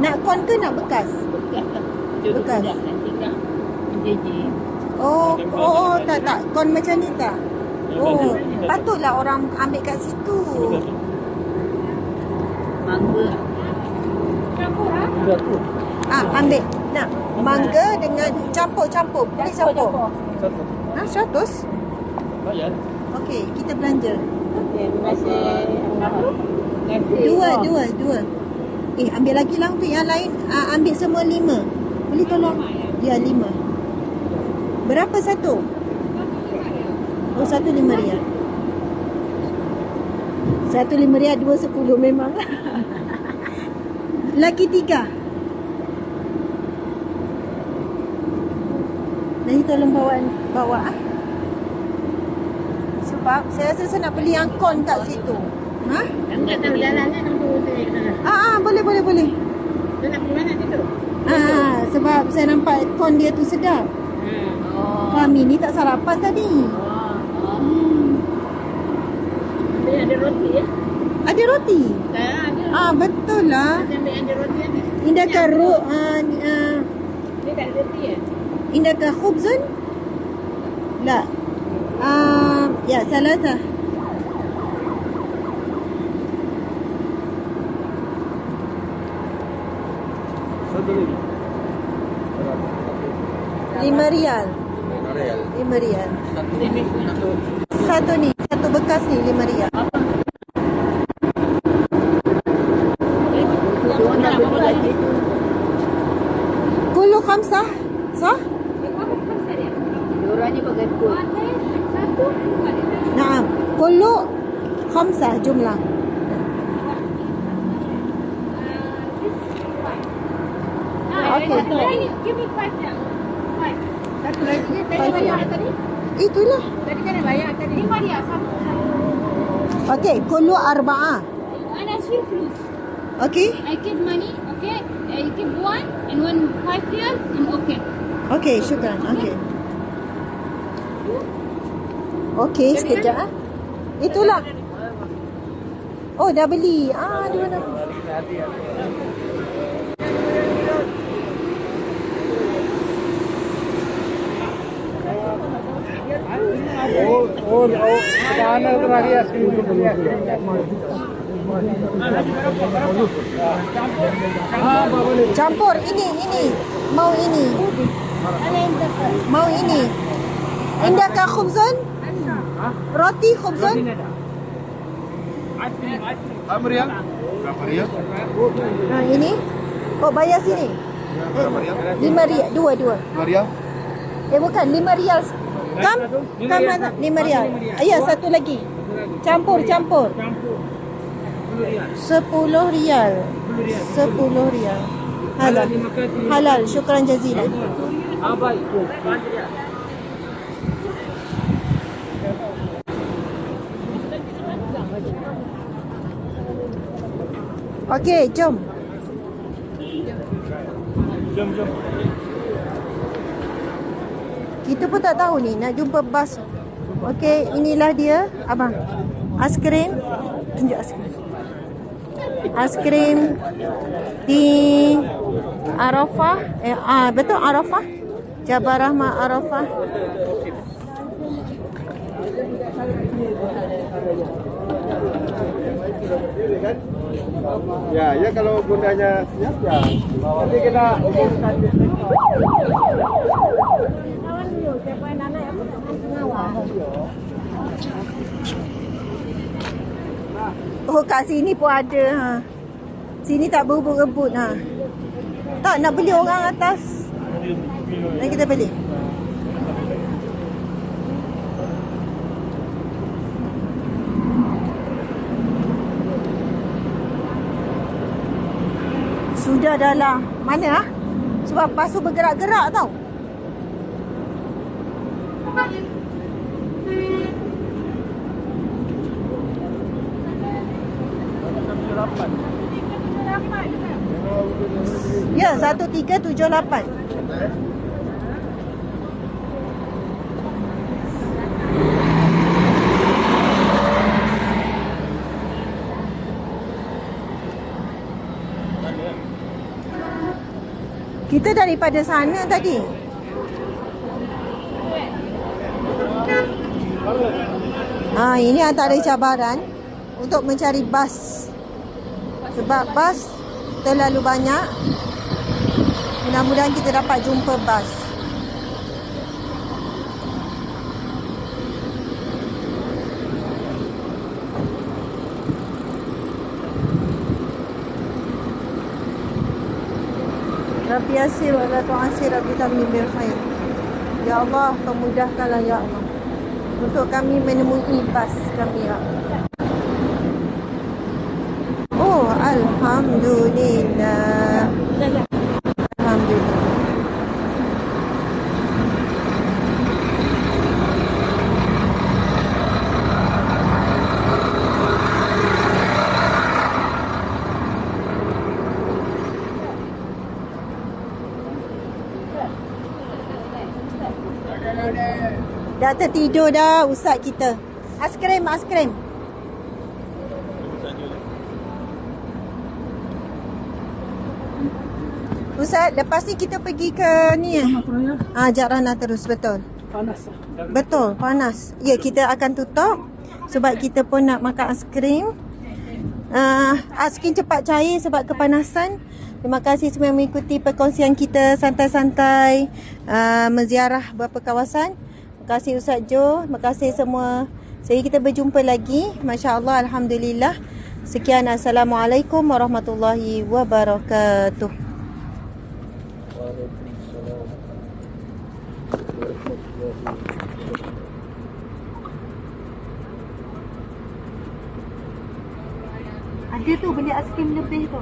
Nak kon ke nak bekas? Bekas. Oh, tak. Kon macam ni tak? Oh, patutlah orang ambil kat situ. Mangga. Ambil. Nak mangga dengan campur. Boleh campur. 100? Bayar. Okey, kita belanja. Okey, terima kasih. Dua. Ambil lagi lah untuk yang lain. Ambil semua 5. Boleh tolong? Ya, 5. Berapa satu? Oh, satu RM5. Satu RM5, 2 10 memang. Lagi 3. Nanti tolong bawa. Sebab saya rasa saya nak beli yang kon kat situ. Ha? Enggak tahu jalannya nanti saya. Boleh. Saya nak pergi mana situ? Sebab saya nampak kon dia tu sedap. Kami ni tak sarapan tadi. Ada roti ya? Ada roti? Ada. Betul lah. Saya ambil ada roti ni. Indahkah Dia tak ada roti ya? indahkah khubzun? La. Ya, ثلاثة. RM5. RM5. Satu ni, satu bekas ni RM5. Kulu khamsah, sah? Diorangnya pakai kod. Naam, kulu khamsah jumlah. Okay. Give me 5 jam. 5. Satu lagi. Tadi bayar tadi? Itulah. Tadi kan bayar tadi. 5 dia satu. Okay, kulu arba'ah. Ana sweet fruits. Okay? I give money, okay? I give 1 and 1 5 here and okay. Okay, syukran. Okay. Okay, sekejap. Itulah. Oh, dah beli. Di mana? Campur ini. Mau ini. Indahkah khubzun? Roti khubzun? Berapa rial? Ini. Oh, bayar sini. Berapa rial? 5 rial. Dua. 2 rial? Bukan 5 rial. Kam mana? 5 rial. Ya, satu lagi. Campur. 10 rial. 10 rial. Halal. Syukran jazilan. Okey, jom. Kita pun tak tahu ni nak jumpa bas. Okey, inilah dia, abang. Aiskrim. Tunjuk aiskrim. Aiskrim di Arafah. Betul Arafah? Jabal Rahmah Arafah. Ya kalau bundanya siap ya. Nanti kita umumkan. Oh, kat sini pun ada. Ha. Sini tak berebut-rebut. Ha. Tak nak beli orang atas. Mari kita beli. Sudah dalam. Mana? Sebab pasu bergerak-gerak tau. Ya, 1378. Kita daripada sana tadi. Ini antara cabaran untuk mencari bas. Sebab bas terlalu banyak. Mudah-mudahan kita dapat jumpa bas. Rabbi yasir wa la tu'asir, Rabbi tamim bil khair. Ya Allah, pemudahkanlah ya Allah untuk kami menemui bas kami ya. Oh, alhamdulillah. Alhamdulillah. Dah tertidur dah ustaz kita. Aiskrim. Ustaz, lepas ni kita pergi ke ni Jakrana terus, betul. Panas. Betul, panas. Ya, kita akan tutup sebab kita pun nak makan aiskrim. Aiskrim cepat cair sebab kepanasan. Terima kasih semua yang mengikuti perkongsian kita santai-santai menziarah beberapa kawasan. Terima kasih Ustaz Jo. Terima kasih semua. Sehingga kita berjumpa lagi. Masya Allah, alhamdulillah. Sekian, assalamualaikum warahmatullahi wabarakatuh. Ada tu beli aiskrim lebih tu.